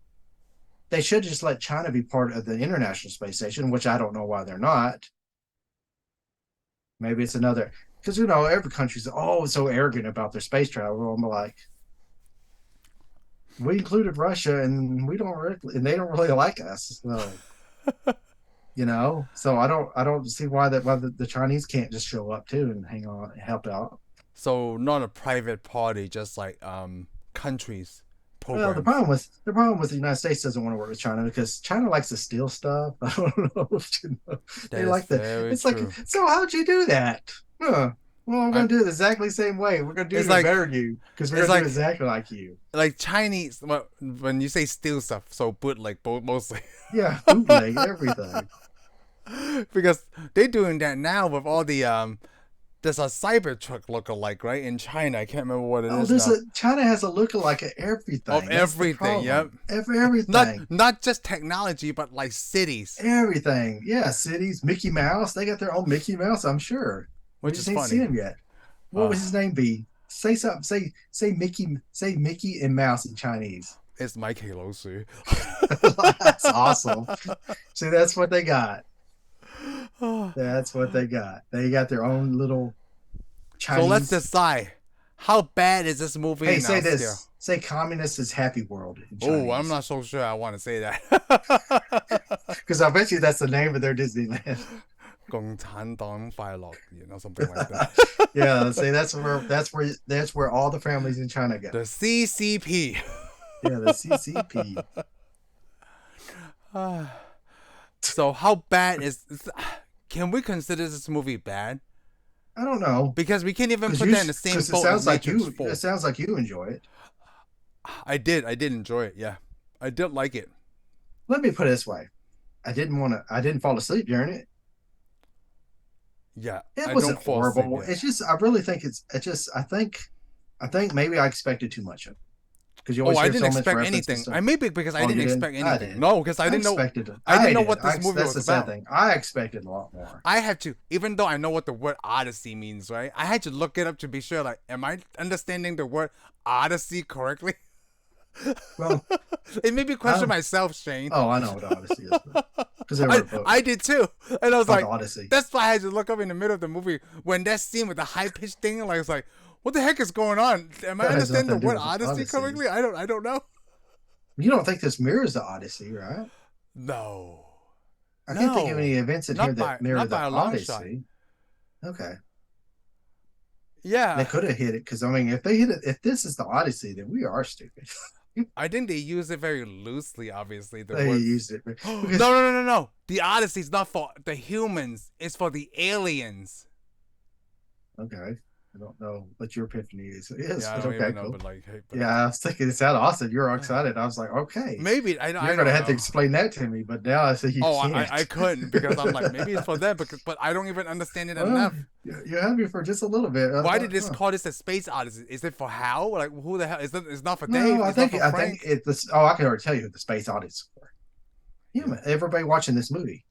they should just let China be part of the International Space Station, which I don't know why they're not. Maybe it's another because every country's so arrogant about their space travel. I'm like, we included Russia, and we don't really, and they don't really like us. So so I don't see why the Chinese can't just show up too and hang on and help out. so not a private party, just like countries Well, the programs. problem with the problem with the United States doesn't want to work with China because China likes to steal stuff. I don't know if you know. That They is like the. very It's like, true. so how'd you do that? Huh. Well, we're I gonna do it the exactly same way. We're gonna do it's it like better than you because we're it's gonna do it like exactly like you. like Chinese. Well, when you say steal stuff, so bootleg, mostly. Yeah, bootleg everything. Because they're doing that now with all the there's a Cybertruck look-alike, right, in China. I can't remember what it Oh, is now. China has a lookalike of Of everything. That's the everything, yep. problem. Everything. Not just technology, but like cities, Everything. Yeah, cities, Mickey Mouse. They got their own Mickey Mouse, I'm sure. We which just is ain't seen funny. him yet. What would Uh, his name be? Say something. Say Mickey and Mouse in Chinese. it's Mikey Losu. That's awesome. See, that's what they got. That's what they got. They got their own little So let's Chinese. decide. How bad is this movie Hey, now say still? this. Say communist is happy world in Oh, I'm Chinese. not so sure I want to say that. Because I bet you that's the name of their Disneyland. 共产党快乐, something like that. Yeah, say that's where all the families in China go. The CCP. Yeah, the CCP. So how bad is? Can we consider this movie bad? I don't know. Because we can't even Because put you that in the same because it boat as sounds like Matrix you it 4. sounds like you enjoy it. I did enjoy it. Yeah, I did like it. Let me put it this way. I didn't fall asleep during it. Yeah, It I wasn't don't fall asleep. horrible. Yeah. It's just I really think it's just I think maybe I expected too much of it. Because you Oh, always I hear didn't so much expect reference to anything. stuff. I maybe because I Oh, didn't you didn't? expect I anything. did. No, because I I didn't know. expected it. I didn't I know did. what this movie That's was the sad about. thing. I expected a lot more. I had to, even though I know what the word Odyssey means, right? I had to look it up to be sure. Like, am I understanding the word Odyssey correctly? Well, It made me question um, myself, Shane. I know what Odyssey is because they wrote a book I did too, and I was called like, Odyssey. that's why I had to look up in the middle of the movie when that scene with the high pitched thing. Like, it's like, what the heck is going on? Am I That has understanding nothing the to do word with Odyssey Odyssey. correctly? I don't know. You don't think this mirrors the Odyssey, right? No, I can't think of any no, events in here that mirror not the by a long shot. Odyssey. Okay. They Yeah, could have hit it because I mean, if they hit it, if this is the Odyssey, then we are stupid. I think they use it very loosely. Obviously, the They word. used it No, because no, no, no, no. The Odyssey is not for the humans. It's for the aliens. okay, I don't know what your epiphany is, Yeah, I but don't okay, even know, cool. but like, hey, but Yeah, I was thinking it sounded awesome. You're all excited. I was like, okay, maybe I you're gonna don't have to know. explain that to me, but now I see you Oh, can't. I couldn't because I'm like maybe it's for them, but I don't even understand it Well, enough. you had me for just a little bit. I Why thought, did this huh. call this a space odyssey? Is it for Hal? Like who the hell? It's not for No, Dave. I It's not think for I think Frank. it's this. Oh, I can already tell you who the space Odyssey is for. Yeah, Yeah. man, everybody watching this movie.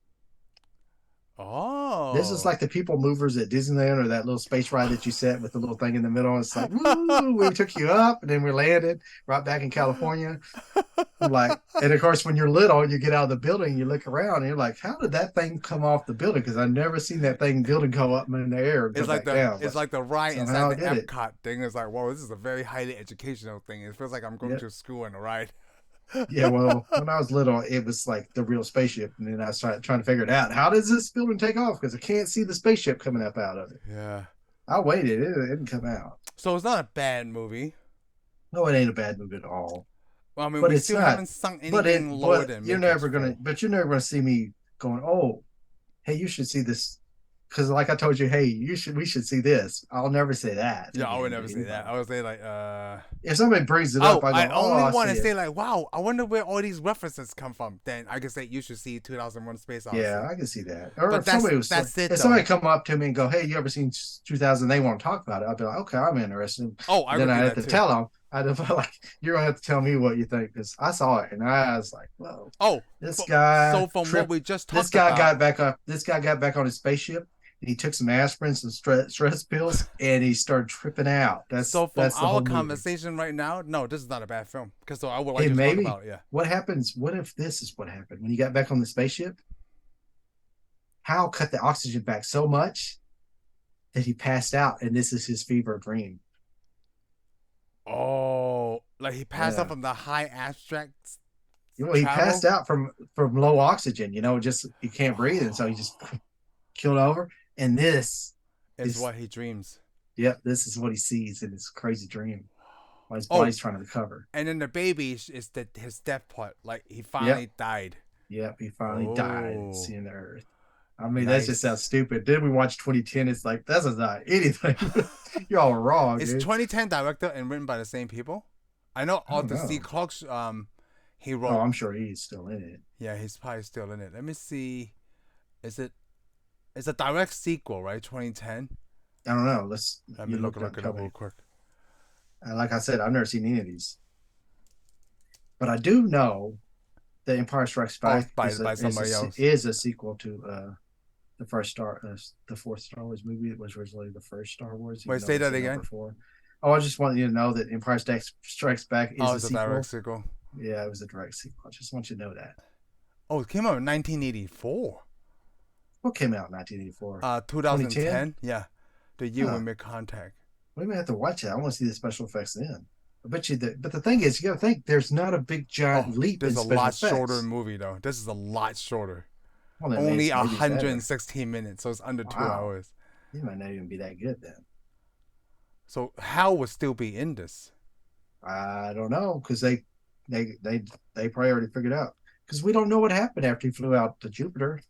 This is Oh. like the people movers at Disneyland or that little space ride that you set with the little thing in the middle. It's like, woo, we took you up and then we landed right back in California. I'm like, and of course, when you're little, you get out of the building, you look around, and you're like, how did that thing come off the building? Because I've never seen that thing building go up in the air and come back down. It's But like the ride inside somehow the it did it. Epcot thing. It's like, whoa, this is a very highly educational thing. It feels like I'm going Yeah. to school on a ride. Yeah, well, when I was little, it was like the real spaceship, and then I started trying to figure it out. How does this building take off? Because I can't see the spaceship coming up out of it. Yeah. I waited; it didn't come out. So it's not a bad movie. No, it ain't a bad movie at all. Well, I mean, But we it's still not. haven't sunk But anything lower than you're Matrix never gonna. 4. But you're never gonna see me going, oh, hey, you should see this. Because like I told you, hey, we should see this. I'll never say that Yeah, I would again never to say that. anybody. I would say like, If somebody brings it oh, up, I I go, oh, only I want see to it. say like, wow, I wonder where all these references come from. Then I could say you should see 2001: Space Yeah, Odyssey. I can see that. Or But if somebody was, that's it if though. somebody come up to me and go, "Hey, you ever seen 2000?" They want to talk about it. I'll be like, "Okay, I'm interested." Oh, I Then would I do have that to too. tell them. I don't feel like you're gonna have to tell me what you think because I saw it and I was like, whoa, Oh, this so guy from what tripped. we just This talked guy about, got back up. This guy got back on his spaceship and he took some aspirin, some stress pills, and he started tripping out. so from That's the our whole movie. conversation right now, no, this is not a bad film. Because so I would like Hey, to talk maybe about it. Yeah. what happens? What if this is what happened when he got back on the spaceship? Hal cut the oxygen back so much that he passed out, and this is his fever dream. Oh, like he passed out Yeah. from the high abstract Well, he passed travel out from low oxygen. Just he can't breathe, and so he just killed over. And this is is, what he dreams. yep, this is what he sees in his crazy dream while his Oh, body's trying to recover. and then the baby is the his death part. Like he Yep, finally died. yep, he finally died and Oh, seeing the earth. I mean, that just sounds nice. stupid. Then we watch 2010. It's like that's not anything. You're all wrong, Is dude. 2010 directed and written by the same people? I know I don't Arthur C. know. Clarke's he Oh, wrote. I'm sure he's still in it. Yeah, he's probably still in it. Let me see. Is it? It's a direct sequel, right? 2010. I don't know. Let's Let me you look it look up. it Tell up real me. quick. Like I said, I've never seen any of these, but I do know that Empire Strikes Oh, Back by somebody else. is a sequel to the the fourth Star Wars movie. It was originally the first Star Wars, even Wait, though say it's that the again. number four. Oh, I just want you to know that Strikes Back is Oh, a it's a direct sequel. sequel. Yeah, it was a direct sequel. I just want you to know that. Oh, it came out in 1984. What came out in 1984? 2010? 2010. Yeah, the year we Huh. made contact. We may have to watch it. I want to see the special effects then. I bet you that. But the thing is, you got to think there's not a big Oh, giant leap this in is a special lot shorter effects. movie though. This is a lot shorter. Well, then Only maybe it's better. 116 minutes, so it's under two Wow. hours. It might not even be that good then. So Hal would still be in this. I don't know because they they probably already figured out because we don't know what happened after he flew out to Jupiter.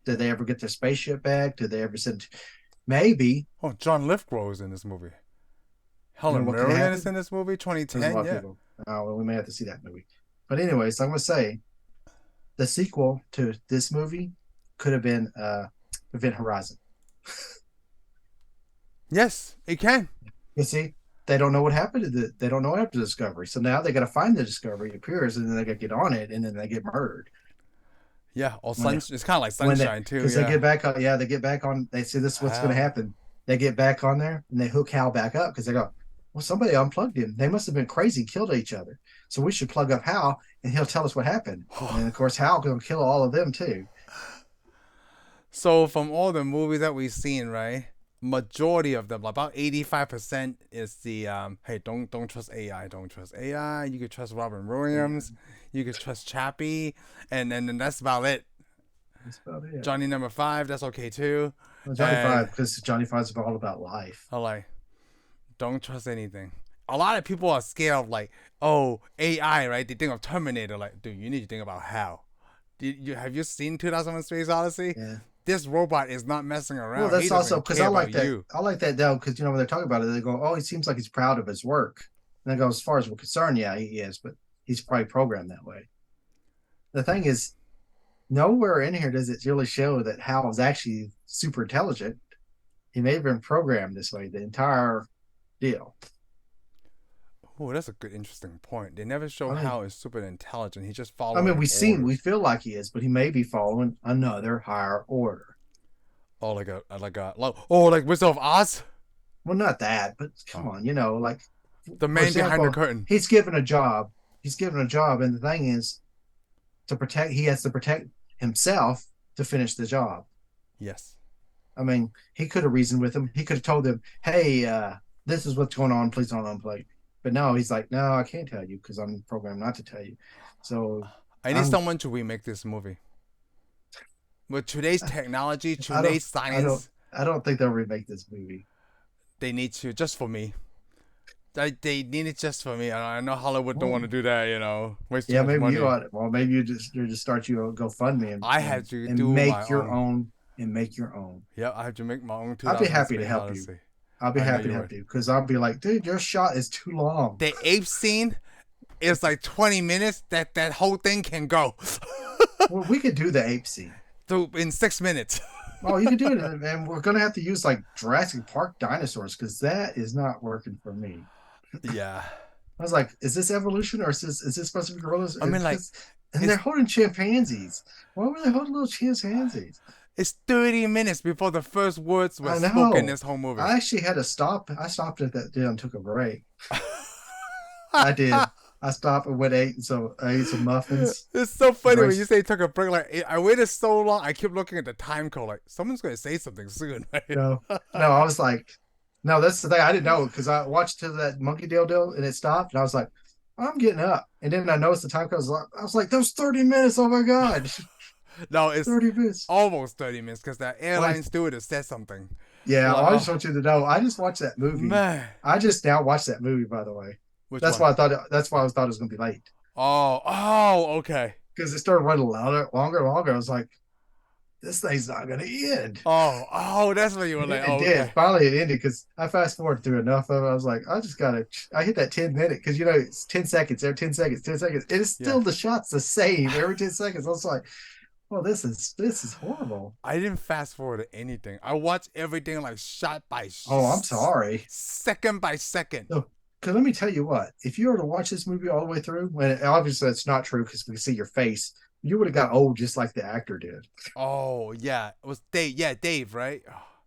Did they ever get their spaceship back? Did they ever send? Maybe. Oh, John Lithgow is in this movie. You know Helen what could have Mirren is happened? in this movie. There's a 2010. lot of Yeah. people. Oh, well, we may have to see that movie. But anyways, I'm gonna say the sequel to this movie could have been Event Horizon. Yes, it can. You see, they don't know what happened to they don't know what happened to Discovery. So now they got to find the Discovery. It appears, and then they got to get on it, and then they get murdered. Yeah. Or When they it's kind of like when they Sunshine too. because they Yeah. get back on, yeah, they get back on. They see this is what's going to Hal. happen. They get back on there and they hook Hal back up because they go, well, somebody unplugged him. They must have been crazy, and killed each other. So we should plug up Hal, and he'll tell us what happened. And of course, Hal going to kill all of them too. So from all the movies that we've seen, right? Majority of them, about 85%, is the hey, don't trust AI, don't trust AI. You could trust Robin Williams, you could trust Chappie, and then that's about it. That's about it. Johnny number five, that's okay too. Well, Johnny And Five, because Johnny Five's all about life. I like, don't trust anything. A lot of people are scared of like, oh, AI, right? They think of Terminator. Like, dude, you need to think about how. Have you seen 2001: Space Odyssey? Yeah. This robot is not messing Well, around. He that's also doesn't because care about you. I like that though, because when they're talking about it, they go, "Oh, he seems like he's proud of his work." And I go, "As far as we're concerned, yeah, he is, but he's probably programmed that way." The thing is, nowhere in here does it really show that Hal is actually super intelligent. He may have been programmed this way the entire deal. Oh, that's a good, interesting point. They never show I mean, how he's super intelligent. He's just I mean, following we orders. feel like he is, but he may be following another higher order. Oh, like Wizard of Oz, Well, not that, but come oh, on, like the for man behind the example, curtain. he's given a job. He's given a job, and the thing is to protect. He has to protect himself to finish the job. Yes. I mean, he could have reasoned with him. He could have told him, "Hey, this is what's going on. Please don't unplug." But no, he's like, "No, I can't tell you because I'm programmed not to tell you." So I need I'm. someone to remake this movie. With today's technology, I don't. today's I don't. science, I don't think they'll remake this movie. they need to just for me. They need it just for me. I know Hollywood don't Well, want to do that. Waste too yeah, much maybe you money. ought. Well, maybe you just start you a GoFundMe I have to and do my make your own. own and make your own. Yeah, I have to make my own I'll be 2000 happy to Space help you. Odyssey. I'll be I know happy to you help would. you because I'll be like, dude, your shot is too long. The ape scene is like 20 minutes. That whole thing can go. Well, we could do the ape scene. So in 6 minutes. Oh, you can do it, and we're gonna have to use like Jurassic Park dinosaurs because that is not working for me. Yeah. I was like, is this evolution or is this supposed to be gorillas? I mean, like, Because and they're it's holding chimpanzees. Why were they holding little chimpanzees? it's 30 minutes before the first words were I spoken in know. this whole movie. I actually had to stop. I stopped at that deal and took a break. I did. I stopped and went ate. So I ate some muffins. It's so funny when you Grace. say you took a break. Like, I waited so long, I kept looking at the time code. Like, someone's gonna say something soon, right? No, no. I was like, no. That's the thing. I didn't know because I watched to that monkey deal and it stopped, and I was like, I'm getting up. And then I noticed the time code. I was like, that was 30 minutes. Oh my god, No, it's 30 minutes. almost 30 minutes because that Like, airline stewardess said something. yeah. Like, I just oh want you to know. I just watched that movie. man, I just now watched that movie. By the way, which that's one? why I thought. That's why I thought it was going to be late Oh, okay. because it started running louder, longer, and longer. I was like, this thing's not going to end. Oh, that's what you were like. It Oh, did. okay. Finally, it ended because I fast forwarded through enough of it. I was like, I just gotta. I hit that 10 minute because it's 10 seconds. Every 10 seconds, 10 seconds. It is Yeah. still the shots the same every 10 seconds. I was like, well, this is horrible. I didn't fast forward to anything. I watched everything like shot by Oh, I'm sorry. second by second. No, because let me tell you what. If you were to watch this movie all the way through, when obviously that's not true because we see your face, you would have got old just like the actor did. Oh yeah, it was Dave. Yeah, Dave, right?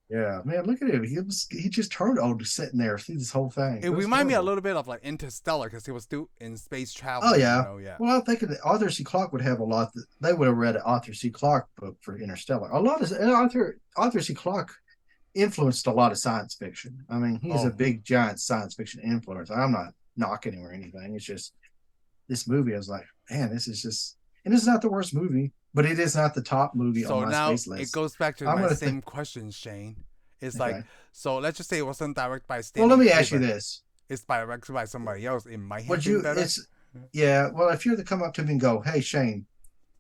Yeah, man, look at him. He just turned old just sitting there through this whole thing. It It was reminded me a horrible. little bit of like Interstellar because he was still in space Oh traveling. yeah. Yeah. Well, I'm thinking that Arthur C. Clarke would have a lot. They would have read an Arthur C. Clarke book for Interstellar. A lot of and Arthur C. Clarke influenced a lot of science fiction. I mean, he's a Oh, big giant science fiction influence. I'm not knocking him or anything. It's just this movie. I was like, man, this is just, and this is not the worst movie, but it is not the top movie on so my now space it list. goes back to I'm my gonna think. same question, Shane. It's like, Okay. so let's just say it wasn't directed by Well, let Stanley me ask you Kubrick. this: It's directed by somebody else. It might have Would been you? better. It's yeah. Well, if you were to come up to me and go, "Hey, Shane,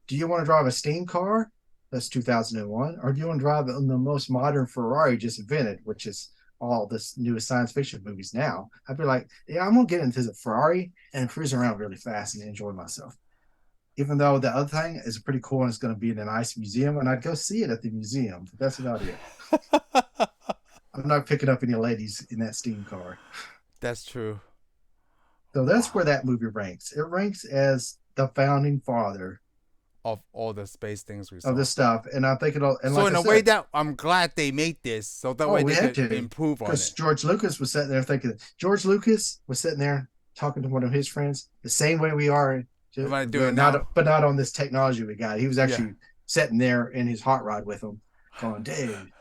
do you want to drive a steam car that's 2001, or do you want to drive the most modern Ferrari just invented, which is all this newest science fiction movies now?" I'd be like, yeah, I'm gonna get into the Ferrari and cruise around really fast and enjoy myself. Even though the other thing is pretty cool and it's going to be in a nice museum, and I'd go see it at the museum. But that's about it. I'm not picking up any ladies in that steam car. That's true. So that's Wow. where that movie ranks. It ranks as the founding father Of all the space things we of saw. this stuff, and I think it'll. And So like in I a way said, that I'm glad they made this, so that oh, way we they had could to, improve on because it. George Lucas was sitting there thinking. George Lucas was sitting there talking to one of his friends the same way we are, I'm gonna do it but now. not on this technology we got. He was Yeah, actually sitting there in his hot rod with him, going, "Dude,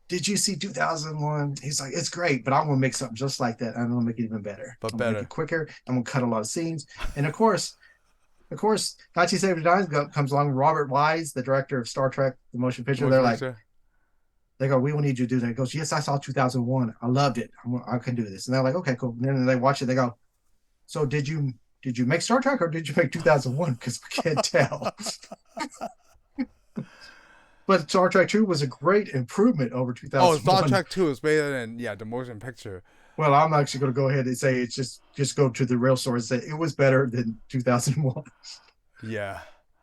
did you see 2001?" He's like, "It's great, but I'm gonna make something just like that. I'm gonna make it even better. but I'm gonna make better. it quicker. I'm gonna cut a lot of scenes." And of course, 1979 comes along. Robert Wise, the director of Star Trek, the motion picture, Motion they're like, picture. they go, "We will need you to do that." He goes, "Yes, I saw 2001. I loved it. I can do this." And they're like, "Okay, cool." And then they watch it. They go, "So did you make Star Trek or did you make 2001? Because we can't tell." But Star Trek 2 was a great improvement over Oh, Star 2001. Trek 2 is better than the motion picture. Well, I'm actually going to go ahead and say it's just go to the real source. Say it was better than 2001. Yeah.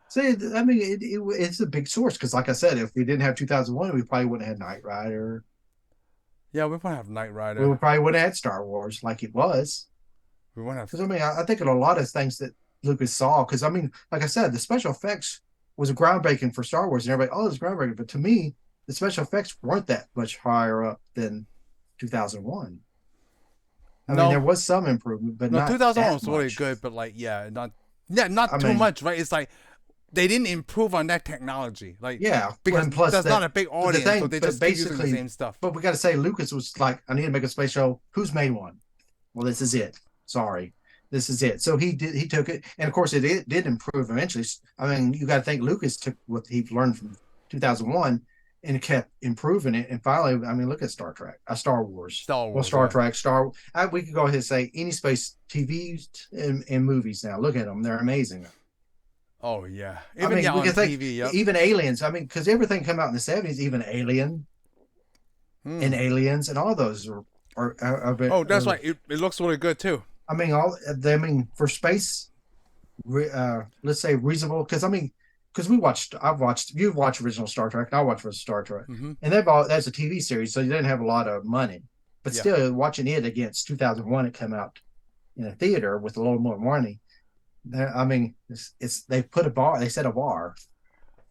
So I mean, it's a big source because, like I said, if we didn't have 2001, we probably wouldn't have had Knight Rider. Yeah, we want to have Knight We Rider. probably wouldn't have had Star Wars like it was. We want to have. Because I mean, I think in a lot of things that Lucas saw, because I mean, like I said, the special effects was groundbreaking for Star Wars, and everybody, oh, it's groundbreaking. But to me, the special effects weren't that much higher up than 2001. I mean, there No, was some improvement, but no, not 2001 that was really much. good, but like, not I too mean, much, right? It's like they didn't improve on that technology, like yeah, because and plus that's not that a big the audience, so thing, they but just keep using the basically, same stuff. but we got to say, Lucas was like, I need to make a space show. Who's made one? Well, this is it. Sorry, this is it. So he took it, and of course, it did improve eventually. I mean, you got to think Lucas took what he learned from 2001 and kept improving it. And finally, I mean, look at Star Trek, Star Wars. Star Well, Wars, Star yeah. Trek, we could go ahead and say any space TVs and movies now. Look at them; they're amazing. Oh yeah, I even mean, we on can think TV, yep. even Aliens. I mean, because everything came out in the '70s, even Alien and Hmm. Aliens and all those Oh, that's are right. It looks really good too. I mean, I mean, for space, let's say reasonable. Because I mean, because you've watched original Star Trek, and I watched original Star Trek, Hmm. and that's a TV series, so you didn't have a lot of money, but Yeah. still watching it against 2001, it came out. in a theater with a little more money. I mean, it's they put a bar. They set a bar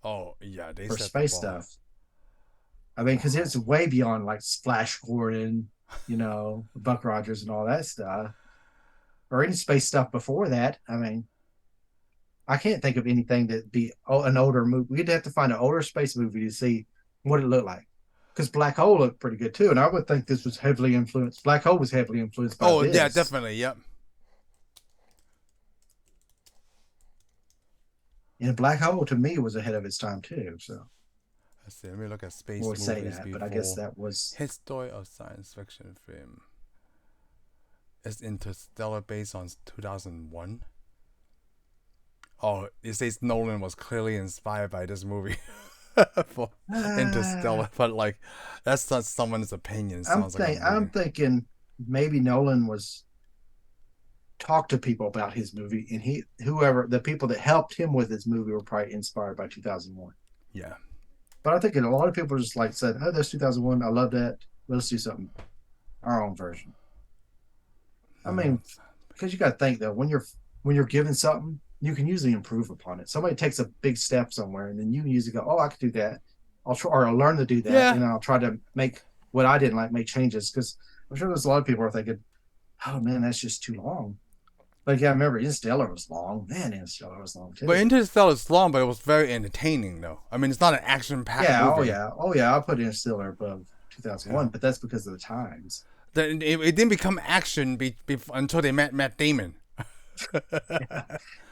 Oh yeah, they for set the space bar. stuff. I mean, because it's way beyond like Flash Gordon, Buck Rogers and all that stuff, or any space stuff before that. I mean, I can't think of anything that be an older movie. We'd have to find an older space movie to see what it looked like. Because Black Hole looked pretty good too, and I would think this was heavily influenced. Black Hole was heavily influenced by Oh yeah, this. definitely. Yep. And Black Hole to me was ahead of its time too. So Let's see. Let me look at I space would say movies that, but I guess before. that was History of science fiction film. Is Interstellar based on 2001? Oh, it says Nolan was clearly inspired by this movie for uh, Interstellar, but like that's not someone's opinion. It sounds like a I'm movie. thinking maybe Nolan was talked to people about his movie, and whoever the people that helped him with his movie were probably inspired by 2001. Yeah. But I think a lot of people just like said, "Oh, that's 2001. I love that. Let's do something our own version." I No, mean, because you got to think though, when you're given something, you can usually improve upon it. Somebody takes a big step somewhere, and then you can usually go, "Oh, I could do that. I'll try, or I'll learn to do that, yeah. and I'll try to make what I didn't like make changes." Because I'm sure there's a lot of people are thinking, "Oh man, that's just too long." But yeah, I remember Interstellar was long. Man, Interstellar was long But too. Interstellar is long, but it was very entertaining though. I mean, it's not an action-packed Yeah, oh movie. yeah, oh yeah. I'll put Interstellar above Yeah. 2001, but that's because of the times. It didn't become action until they met Matt Damon. Yeah,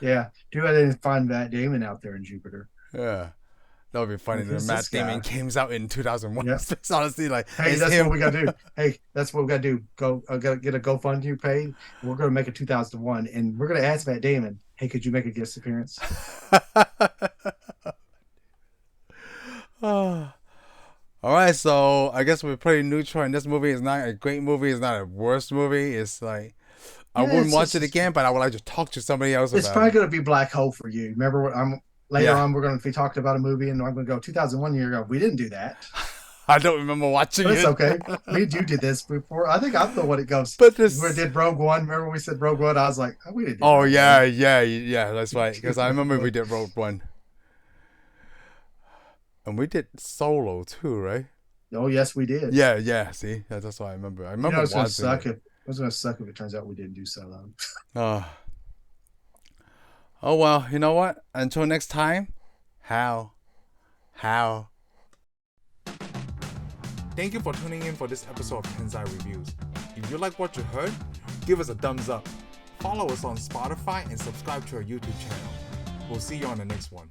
yeah. Too bad I didn't find Matt Damon out there in Jupiter. Yeah. That would be funny. Like, That who's this Matt Damon guy? came out in 2001. Yeah. It's honestly like Hey, it's that's what him. we gotta do. Hey, that's what we gotta do. Go, gotta get a GoFundMe paid. We're gonna make a 2001, and we're gonna ask Matt Damon. Hey, could you make a guest appearance? All right, so I guess we're pretty neutral. And this movie is not a great movie. It's not a worst movie. It's like I Yeah, wouldn't watch it again, but I would like to talk to somebody else it's about probably it. gonna be Black Hole for you. Remember what I'm later Yeah, on we're gonna be talking about a movie, and I'm gonna go 2001 year ago. We didn't do that, I don't remember watching but it's it. okay. Me and you did this before. I think I'm the one that goes. But We this. did Rogue One. Remember when we said Rogue One? I was like, oh, we didn't do Oh Rogue yeah, One. yeah, yeah. That's right. Because I remember we Rogue did Rogue One, and we did Solo too, right? Oh yes, we did. Yeah, yeah. See, that's what I remember. I You know, remember it's gonna watching suck it. if it turns out we didn't do Solo. Uh, oh well. You know what? Until next time. How? How? Thank you for tuning in for this episode of Tensai Reviews. If you like what you heard, give us a thumbs up. Follow us on Spotify and subscribe to our YouTube channel. We'll see you on the next one.